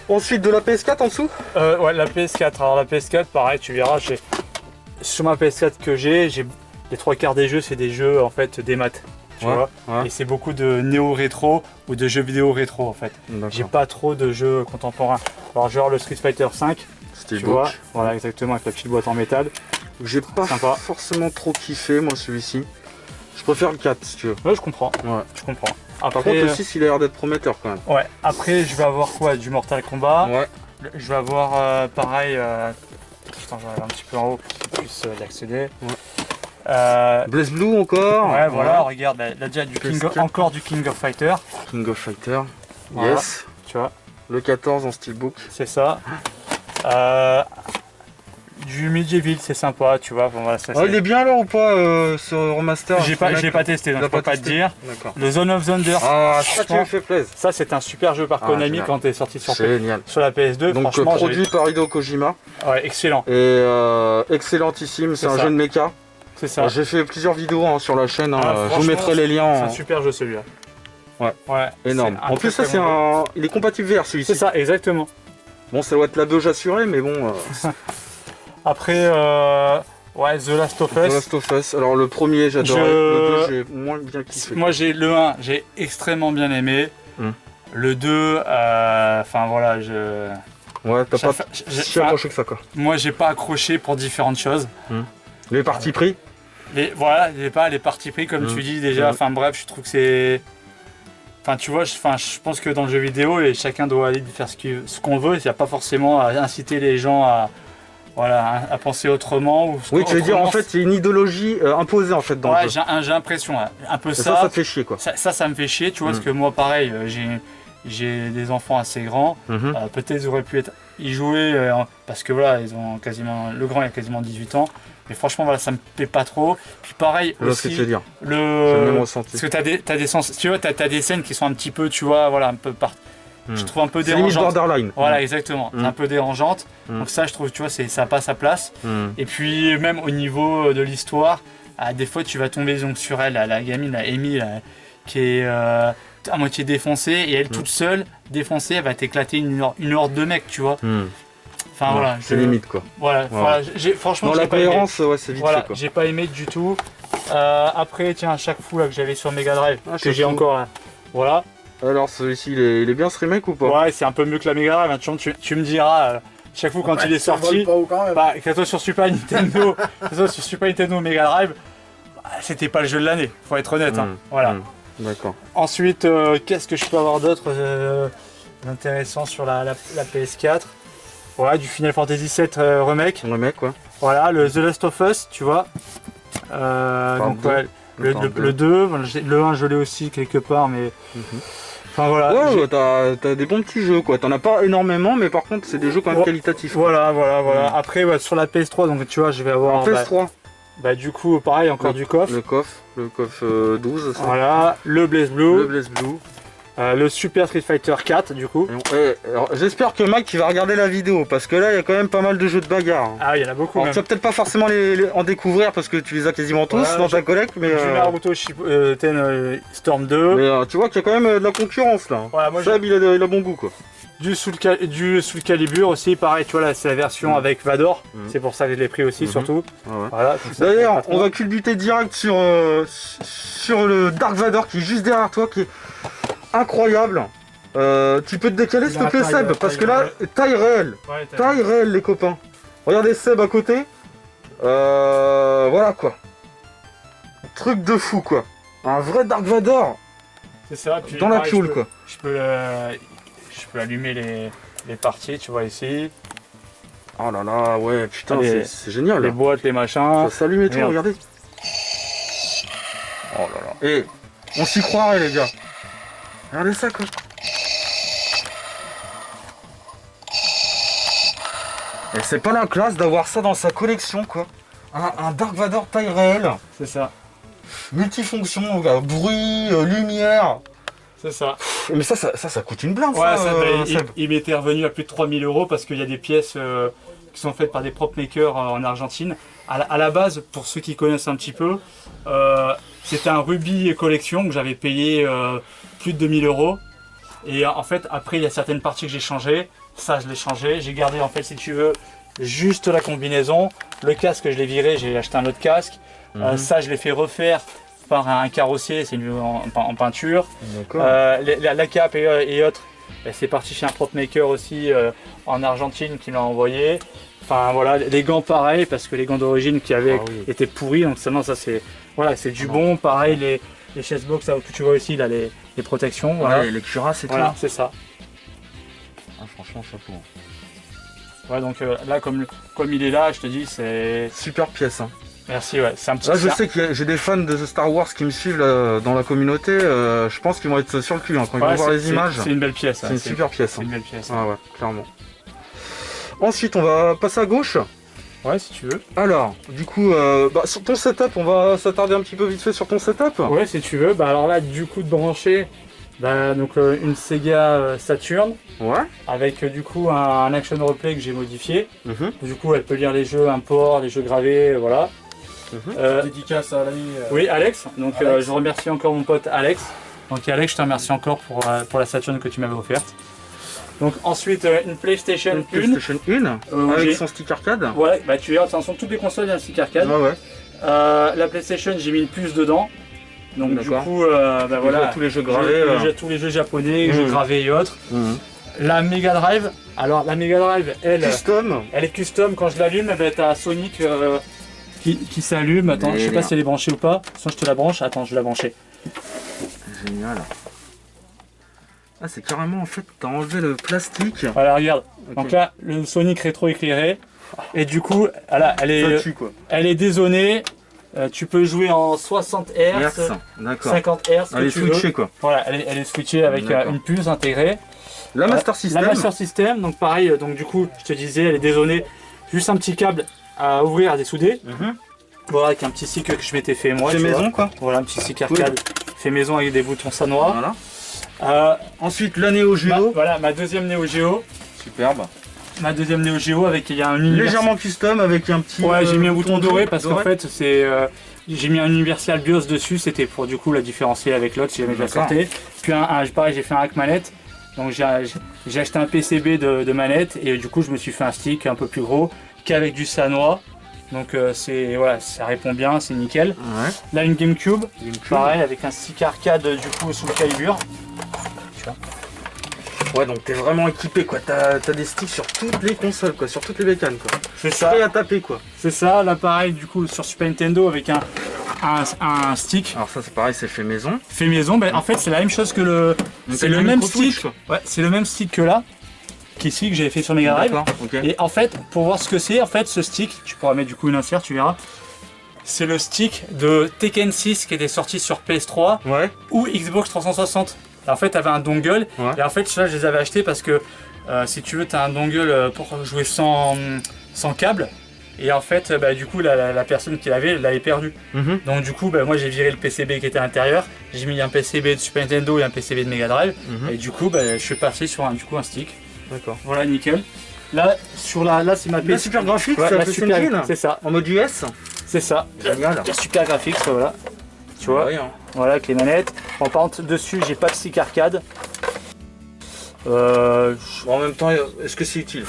Ensuite, de la PS4 en dessous? Ouais, la PS4. Alors la PS4, pareil, tu verras, sur ma PS4 que j'ai les 3 quarts des jeux, c'est des jeux en fait des maths. Tu vois, ouais. et c'est beaucoup de néo-rétro ou de jeux vidéo rétro en fait. J'ai D'accord. pas trop de jeux contemporains. Alors genre le Street Fighter 5, tu vois, Steelbook. voilà exactement avec la petite boîte en métal. J'ai pas Sympa. forcément trop kiffé, moi, celui-ci. Je préfère le 4, si tu veux. Ouais, je comprends, Ouais. je comprends. Par Après, contre, le 6, il a l'air d'être prometteur quand même. ouais, après je vais avoir quoi? Du Mortal Kombat. Ouais. Je vais avoir pareil. Putain, j'arrive un petit peu en haut pour que tu puisses y accéder. Ouais. Blaze Blue encore. Ouais, voilà, regarde, là déjà encore du King of Fighter. King of Fighter. Voilà. Yes. Tu vois, Le 14 en steelbook. c'est ça. Du Medieval, c'est sympa, tu vois. Bon, voilà, ça, Ah, il est bien alors ou pas ce remaster? J'ai pas testé, donc je peux pas te dire. D'accord. Le Zone of Thunder, Ah, ça tu franchement, me fais plaisir. ça c'est un super jeu par Ah, Konami génial. quand t'es sorti sur Génial. la PS2. Donc Franchement, produit par Hideo Kojima ouais, excellent, et excellentissime, c'est C'est un ça. jeu de mecha. c'est ça. J'ai fait plusieurs vidéos sur la chaîne, Ah, je vous franchement, mettrai les C'est liens. un super jeu celui-là. Ouais. Ouais. Énorme. c'est un En plus, très, ça très c'est bon jeu. il est compatible VR celui-ci. C'est ça, exactement. Bon, ça doit être la beuge assurée, mais bon. Après, ouais, The Last of The Us. Last of Us. Alors le premier, j'adorais. Le 2, j'ai moins bien kiffé. Moi j'ai le 1, j'ai extrêmement bien aimé. Hmm. Le 2, enfin voilà, Ouais, t'as pas si enfin, accroché que ça quoi. moi j'ai pas accroché pour différentes choses. Les parties pris. Voilà, les parties pris comme tu dis déjà, enfin bref, je trouve que c'est... Enfin tu vois, je pense que dans le jeu vidéo, chacun doit aller faire ce qu'on veut, il n'y a pas forcément à inciter les gens à penser autrement. Oui, tu veux dire en fait, c'est une idéologie imposée en fait dans le jeu. J'ai l'impression, un peu ça te fait chier quoi. Ça me fait chier, tu vois, parce que moi pareil, j'ai des enfants assez grands, peut-être j'aurais pu y jouer, parce que voilà, ils ont quasiment, le grand il a quasiment 18 ans, mais franchement voilà, ça me plaît pas trop. Puis pareil aussi, ce que tu veux dire. J'ai le même ressenti. Parce que t'as des sens, tu vois, t'as des scènes qui sont un petit peu, tu vois, voilà, un peu je trouve un peu dérangeante. Borderline. Voilà, exactement. Un peu dérangeante. Donc ça, je trouve, tu vois, ça n'a pas sa place. Et puis même au niveau de l'histoire, des fois, tu vas tomber donc sur elle, la gamine, la Amy, qui est à moitié défoncée, et elle toute seule, défoncée, elle va t'éclater une horde de mecs, tu vois. Enfin voilà. C'est limite quoi. Voilà. Franchement, dans la cohérence, ouais, c'est vite voilà, fait quoi. J'ai pas aimé du tout. Après, tiens, à chaque fou là que j'avais sur Mega Drive, que j'ai encore là. Voilà. Alors celui-ci il est bien ce remake ou pas? Ouais, c'est un peu mieux que la Mega Drive, hein. Tu me diras chaque fois quand il est sorti, que ce soit sur Super Nintendo, sur Super Nintendo Mega Drive, c'était pas le jeu de l'année, faut être honnête. Voilà. D'accord. Ensuite, qu'est-ce que je peux avoir d'autre d'intéressant sur la PS4? Voilà, du Final Fantasy VII remake. Remake quoi. Voilà, le The Last of Us, tu vois. Donc ouais, le 2, le 1 je l'ai aussi quelque part, mais... Enfin voilà. Ouais, t'as des bons petits jeux quoi. T'en as pas énormément, mais par contre c'est des jeux quand même qualitatifs. Voilà. Après sur la PS3, donc tu vois, je vais avoir... PS3. Du coup, pareil, encore du KOF. Le KOF 12. Ça. Voilà, le Blaze Blue. Le Super Street Fighter 4 du coup. J'espère que Mike il va regarder la vidéo parce que là il y a quand même pas mal de jeux de bagarre. Ah, il y en a beaucoup. Alors, tu vas peut-être pas forcément en découvrir parce que tu les as quasiment tous dans ta collecte, mais du Naruto Shippuden Storm 2. Mais tu vois qu'il y a quand même de la concurrence là. Voilà, moi Seb il a bon goût quoi. Du Soul Calibur aussi, pareil, tu vois là c'est la version avec Vador, c'est pour ça que je l'ai pris aussi surtout. Voilà, d'ailleurs, on va culbuter direct sur le Dark Vador qui est juste derrière toi, qui est incroyable. Tu peux te décaler s'il te plaît Seb, parce que là, taille réelle. Taille réelle les copains. Regardez Seb à côté. Voilà quoi. Truc de fou quoi. Un vrai Dark Vador. C'est ça, puis dans la pioule quoi. Je peux allumer les parties, tu vois ici. Oh là là, ouais, putain, c'est génial. Les boîtes, les machins. Ça s'allume et tout, regardez. Oh là là. Et on s'y croirait les gars. Regardez ça quoi. Et c'est pas la classe d'avoir ça dans sa collection quoi. Un Dark Vador taille réelle. C'est ça. Multifonction, bruit, lumière. C'est ça. Mais ça coûte une blinde. Ouais, il m'était revenu à plus de 3000 € parce qu'il y a des pièces qui sont faites par des prop makers en Argentine. À la base, pour ceux qui connaissent un petit peu, c'était un Ruby collection que j'avais payé plus de 2000 €. Et en fait, après, il y a certaines parties que j'ai changées. Ça, je l'ai changé. J'ai gardé, en fait, si tu veux, juste la combinaison. Le casque, je l'ai viré, j'ai acheté un autre casque. Ça, je l'ai fait refaire par un carrossier, c'est en peinture. La cape et autres, c'est parti chez un prop maker aussi en Argentine qui m'a envoyé. Enfin voilà, les gants pareil parce que les gants d'origine qu'il y avait étaient pourris, donc ça c'est voilà, c'est du bon. Pareil les chessbox que tu vois aussi là, les protections. Voilà. Les cuirasses et tout. Voilà, c'est ça. Franchement chapeau. Ouais, donc là comme il est là, je te dis c'est super pièce. Hein. Merci, ouais, c'est un petit... Là, je sais que j'ai des fans de Star Wars qui me suivent là, dans la communauté. Je pense qu'ils vont être sur le cul quand ils vont voir les images. C'est une belle pièce. C'est une super pièce. C'est une belle pièce. Ah ouais, clairement. Ensuite, on va passer à gauche. Ouais, si tu veux. Alors, du coup, sur ton setup, on va s'attarder un petit peu vite fait sur ton setup. Ouais, si tu veux. Alors là, du coup, de brancher donc, une Sega Saturn. Ouais. Avec du coup un action replay que j'ai modifié. Du coup, elle peut lire les jeux import, les jeux gravés, voilà. Dédicace à l'ami. Oui, Alex. Donc je remercie encore mon pote Alex. Donc Alex, je te remercie encore pour la Saturn que tu m'avais offerte. Donc ensuite une PlayStation 1. PlayStation 1 avec son stick arcade. Ouais, bah tu verras, attention, toutes les consoles il y a un stick arcade. Ouais. La PlayStation, j'ai mis une puce dedans. Donc du coup, voilà, tous les jeux gravés, tous les jeux japonais, jeux gravés et autres. La Mega Drive, alors la Mega Drive, elle est custom. Quand je l'allume, t'as Sonic qui s'allume. Attends, je sais pas si elle est branchée ou pas. Sinon je te la branche. Attends, je vais la brancher. Génial. Ah, c'est carrément en fait, t'as enlevé le plastique. Voilà, regarde. Okay. Donc là, le Sonic rétro éclairé. Et du coup, voilà, elle est dézonée. Tu peux jouer en 60 Hz, 50 Hz. Elle est switchée quoi. Voilà, elle est switchée avec une puce intégrée. La Master System. La Master System, donc pareil, donc du coup, je te disais, elle est dézonée. Juste un petit câble à ouvrir, à dessouder. Voilà, avec un petit stick que je m'étais fait moi. Fait maison quoi. Voilà, un petit stick arcade fait maison avec des boutons sanois. Voilà. Ensuite, la Neo Geo. Voilà, ma deuxième Neo Geo. Superbe. Ma deuxième Neo Geo avec il y a un univers... légèrement custom avec un petit. Ouais, j'ai mis un bouton doré parce qu'en fait c'est j'ai mis un Universal BIOS dessus, c'était pour du coup la différencier avec l'autre si jamais je la sortais. Puis pareil, j'ai fait un hack manette. Donc j'ai acheté un PCB de manette et du coup je me suis fait un stick un peu plus gros qu'avec du Sanois. Donc voilà, ça répond bien, c'est nickel. Ouais. Là une GameCube, pareil avec un stick arcade du coup sous le calibre. Tu vois. Ouais, donc t'es vraiment équipé quoi, t'as des sticks sur toutes les consoles quoi, sur toutes les bécanes quoi. C'est ça. Prêt à taper quoi. C'est ça, là pareil du coup sur Super Nintendo avec un stick. Alors ça c'est pareil, c'est fait maison. Fait maison, ben, en fait c'est la même chose que le... C'est le même stick. Ouais, c'est le même stick que là, qui est que j'avais fait sur Mega Drive. Okay. Et en fait, pour voir ce que c'est, en fait ce stick, tu pourras mettre du coup une insert, tu verras. C'est le stick de Tekken 6 qui était sorti sur PS3 ou Xbox 360. En fait, tu avais un dongle et en fait, là, je les avais achetés parce que si tu veux, tu as un dongle pour jouer sans câble. Et en fait, bah, du coup, la personne qui l'avait, elle l'avait perdu. Donc, du coup, bah, moi, j'ai viré le PCB qui était à l'intérieur. J'ai mis un PCB de Super Nintendo et un PCB de Mega Drive. Et du coup, bah, je suis passé sur un stick. D'accord. Voilà, nickel. Là, là c'est ma la Super Graphics, c'est ça. En mode US. C'est ça. Génial. La Super Graphics, voilà. Tu vois, voilà avec les manettes. En par contre, dessus, j'ai pas de stick arcade. En même temps, est-ce que c'est utile?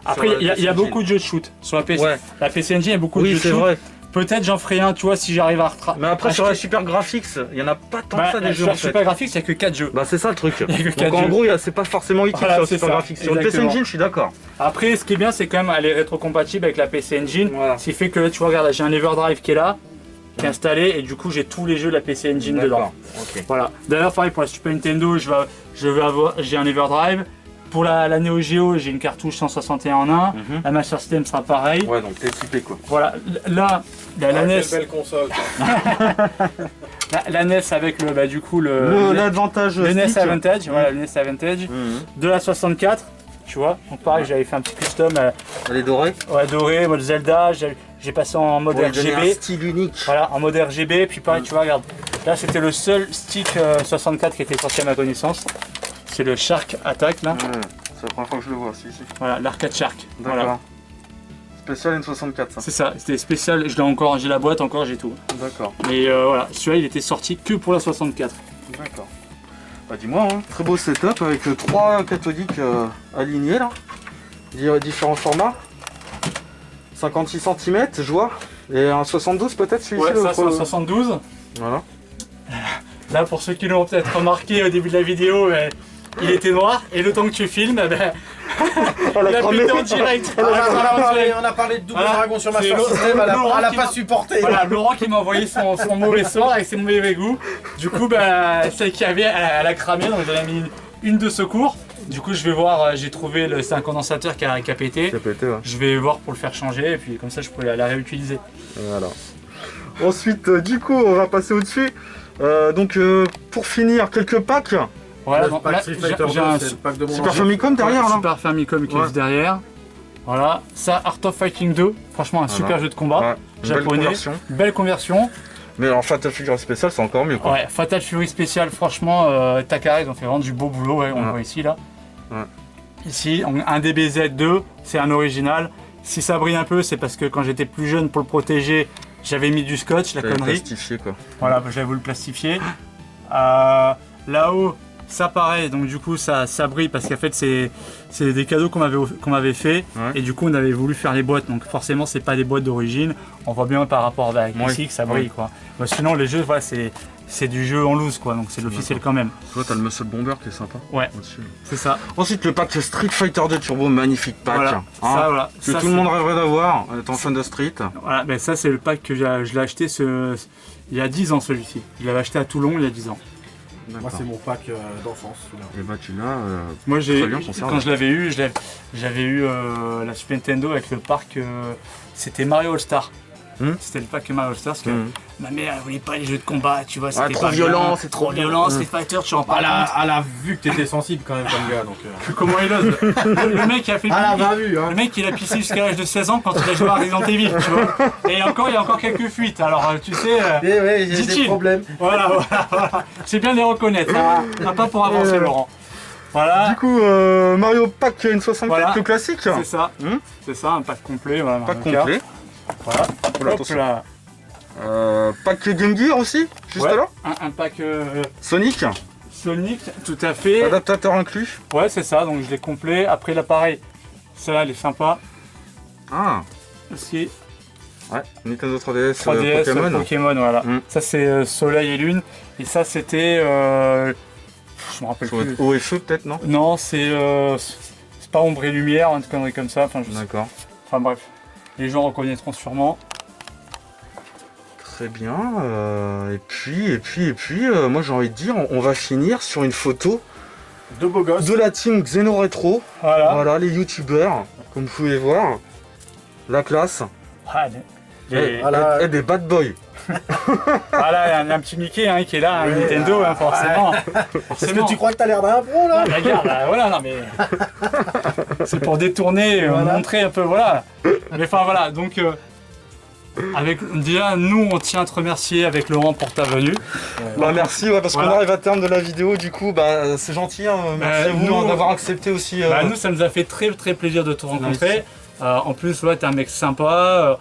Après, il y a beaucoup de jeux de shoot sur la PC. La PC Engine, il y a beaucoup de jeux de shoot. Oui, c'est vrai. Peut-être j'en ferai un, tu vois, si j'arrive à Mais après, sur la Super Graphics, il n'y en a pas tant que ça des jeux. Sur la Super Graphics, il n'y a que 4 jeux. Bah, c'est ça le truc. Donc en gros, c'est pas forcément utile sur la Super Graphics. Sur le PC Engine, je suis d'accord. Après, ce qui est bien, c'est quand même elle est rétrocompatible avec la PC Engine. Ce qui fait que tu vois, regarde, j'ai un Everdrive qui est là, qui est installé, et du coup, j'ai tous les jeux de la PC Engine dedans. Voilà. D'ailleurs, pareil pour la Super Nintendo, j'ai un Everdrive. Pour la Neo Geo, j'ai une cartouche 161 en 1. La Master System sera pareil. Ouais, donc t'es équipé quoi. Voilà. Là, la NES. Quelle belle console. la NES avec le, bah, du coup, l'Advantage. Le NES Advantage. Voilà, le NES Advantage. De la 64. Tu vois, donc pareil, j'avais fait un petit custom. Elle est dorée. Ouais, dorée, mode Zelda. J'ai passé en mode RGB. Un style unique. Voilà, en mode RGB. Puis pareil, tu vois, regarde. Là, c'était le seul stick 64 qui était sorti à ma connaissance. C'est le Shark Attack là. C'est la première fois que je le vois, si. Voilà, l'arcade Shark. D'accord. Voilà. Spécial N64 ça. C'est ça, c'était spécial. J'ai la boîte encore, j'ai tout. D'accord. Mais voilà, celui-là il était sorti que pour la 64. D'accord. Bah dis-moi, hein. Très beau setup avec 3 cathodiques alignés là. Différents formats. 56 cm, je vois. Et un 72 peut-être celui-ci. Ouais, ça c'est un 72. Voilà. Là pour ceux qui l'ont peut-être remarqué au début de la vidéo, il était noir et le temps que tu filmes, il a pété en direct. On a parlé de Double Dragon sur Master System, elle a pas supporté. Voilà, Laurent qui m'a envoyé son mauvais sort avec ses mauvais goûts. Du coup, celle qui avait, elle a cramé, donc j'en ai mis une de secours. Du coup, je vais voir, j'ai trouvé c'est un condensateur qui a pété. Je vais voir pour le faire changer et puis comme ça je pourrais la réutiliser. Voilà. Ensuite, du coup, on va passer au-dessus. Donc pour finir, quelques packs. Voilà, donc là, j'ai un Super Famicom derrière là. Super Famicom qui est juste derrière. Voilà, ça Art of Fighting 2, franchement un super jeu de combat japonais, belle conversion. Mais en Fatal Fury spécial c'est encore mieux quoi. Ouais, Fatal Fury spécial, franchement, Takara ils ont fait vraiment du beau boulot, on le voit ici là. Ici, un DBZ2, c'est un original. Si ça brille un peu, c'est parce que quand j'étais plus jeune pour le protéger, j'avais mis du scotch, la connerie. Plastifié quoi. Voilà, j'avais voulu le plastifier. Là-haut, ça pareil, donc du coup ça brille parce qu'en fait c'est des cadeaux qu'on m'avait fait et du coup on avait voulu faire les boîtes, donc forcément c'est pas des boîtes d'origine. On voit bien par rapport à ici que ça brille quoi. Bah, sinon les jeux, voilà, c'est c'est du jeu en loose quoi, donc c'est de l'officiel quand même. Tu vois, t'as le Muscle Bomber qui est sympa. Ouais, Au-dessus. c'est ça. Ensuite, le pack Street Fighter 2 Turbo, magnifique pack. Voilà, hein, ça, voilà. que Ça, tout le monde rêverait d'avoir, étant fan de Street. Voilà, ben ça c'est le pack que je l'ai acheté il y a 10 ans celui-ci. Je l'avais acheté à Toulon il y a 10 ans. Moi, c'est mon pack d'enfance. Et bah, tu l'as. Moi très bien conservé. quand je l'avais eu, j'avais eu la Super Nintendo avec le parc, c'était Mario All Star. C'était le pack Mario All Star parce que ma mère elle voulait pas les jeux de combat, tu vois, c'était trop pas violent, bien, c'est trop trop violent, Street Fighter, tu en parles. Elle a vu que t'étais sensible quand même comme gars. Donc, Comment il ose le mec a fait elle a bien vu, hein. le mec il a pissé jusqu'à l'âge de 16 ans quand il a joué à Resident Evil, tu vois. Et il y a encore quelques fuites, alors tu sais. Eh ouais, j'ai dit-il. des problèmes. Voilà. C'est bien de les reconnaître, hein. Pas pour avancer Laurent. Voilà. Du coup, Mario Pack N64, Voilà. le classique. C'est ça. C'est ça, un pack complet. Voilà, Pack Mario Kart. complet. Voilà. Voilà, Hop attention. là. Pack Game Gear aussi, juste Ouais, là. un pack Sonic, Sonic, tout à fait. adaptateur inclus. Ouais, c'est ça, donc je l'ai complet. Après l'appareil, ça, il est sympa. Ah, Aussi, ouais, Nintendo 3DS, 3DS, Pokémon. Pokémon, voilà. Mm. Ça, c'est Soleil et Lune. Et ça, c'était. Je me rappelle Ça doit plus. être Eau et Feu peut-être, non? Non, c'est pas Ombre et Lumière, une connerie comme ça. Enfin, D'accord. enfin bref, les gens reconnaîtront sûrement. Très bien. Et puis, moi j'ai envie de dire, on va finir sur une photo Deux beaux gosses. de la team Xeno Retro. Voilà. Voilà, les youtubeurs, comme vous pouvez voir. La classe. Ah, Voilà. Et des bad boys. voilà, il y a un petit Mickey hein, qui est là, un Nintendo, hein, forcément. Est-ce que tu crois que t'as l'air d'un pro là? Regarde, voilà, non mais. C'est pour détourner, Voilà. montrer un peu, voilà. Mais enfin voilà, donc. Déjà, nous, on tient à te remercier avec Laurent pour ta venue. Bah merci, ouais, parce Voilà. qu'on arrive à terme de la vidéo, du coup, bah c'est gentil, hein, merci à vous nous, d'avoir accepté aussi. Bah, nous, ça nous a fait très très plaisir de te rencontrer. En plus, ouais, t'es un mec sympa.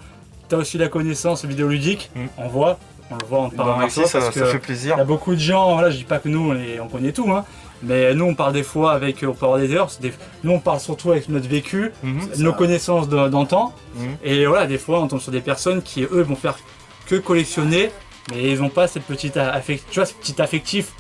T'as aussi la connaissance vidéoludique. On le voit en te parlant bah, avec merci, toi, ça parce que fait plaisir. il y a beaucoup de gens, voilà, je dis pas que nous, on connaît tout, hein, mais nous, on parle des fois avec, on peut avoir des erreurs. Nous, on parle surtout avec notre vécu, nos connaissances d'antan. Et voilà, des fois, on tombe sur des personnes qui, eux, vont faire que collectionner, mais ils n'ont pas cette petite tu vois, ce petit affectif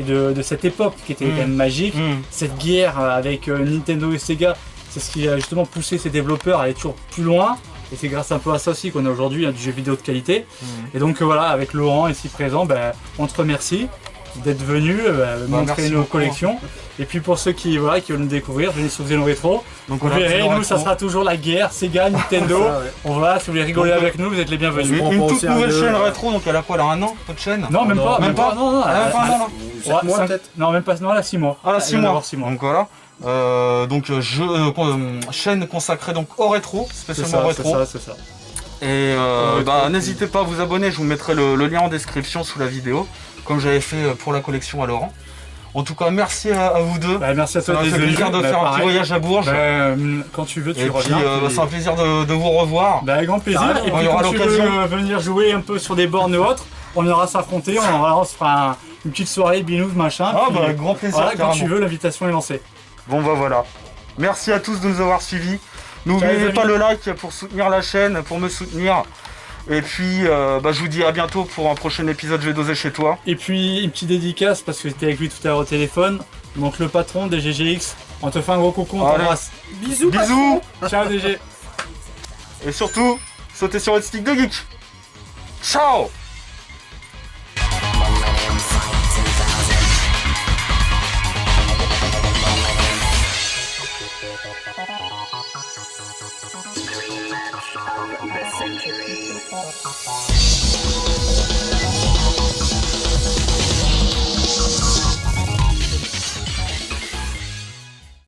de cette époque qui était quand même magique. Cette guerre avec Nintendo et Sega, c'est ce qui a justement poussé ces développeurs à aller toujours plus loin. Et c'est grâce un peu à ça aussi qu'on a aujourd'hui du jeu vidéo de qualité. Et donc voilà, avec Laurent ici présent, on te remercie d'être venu montrer merci nos beaucoup. collections. Et puis pour ceux qui veulent nous découvrir, venez sur Xeno Retro. Donc Vous voilà, verrez, Xeno nous ça Retro. sera toujours la guerre, Sega, Nintendo. Ça, ouais. On va, si vous voulez rigoler avec nous, vous êtes les bienvenus. Une, prend une pas au toute nouvelle sérieux, chaîne là. rétro, donc elle a quoi, elle a un an, votre chaîne? Non, même pas, même pas. Non, Ah, enfin, non, non. 7 mois cinq- peut-être. Non, même pas, non, là 6 mois. Ah là, Il 6 va y en mois. avoir 6 mois. Donc voilà. Chaîne consacrée donc au rétro, C'est spécialement ça, rétro. c'est ça. Et rétro. n'hésitez pas à vous abonner, je vous mettrai le lien en description sous la vidéo, comme j'avais fait pour la collection à Laurent. En tout cas, merci à vous deux. Merci à Ça toi m'a d'être fait venu. plaisir de faire un petit voyage à Bourges. Quand tu veux, tu Et puis, reviens. c'est un plaisir de vous revoir. Avec grand plaisir. Carrément. Et puis Il y aura quand tu l'occasion. veux venir jouer un peu sur des bornes ou autres, on ira s'affronter, on se fera une petite soirée binous machin. Ah puis, bah avec grand plaisir, voilà, quand carrément. tu veux, l'invitation est lancée. Bon bah voilà. Merci à tous de nous avoir suivis. N'oubliez Ciao, les pas amis. le like pour soutenir la chaîne, pour me soutenir. Et puis je vous dis à bientôt pour un prochain épisode Je vais doser chez toi. Et puis une petite dédicace parce que j'étais avec lui tout à l'heure au téléphone. Donc le patron des GGX, on te fait un gros coucou, on Allez. t'embrasse. Bisous. Bisous. Ciao DG. Et surtout, sautez sur votre stick de geek. Ciao. Messenger people.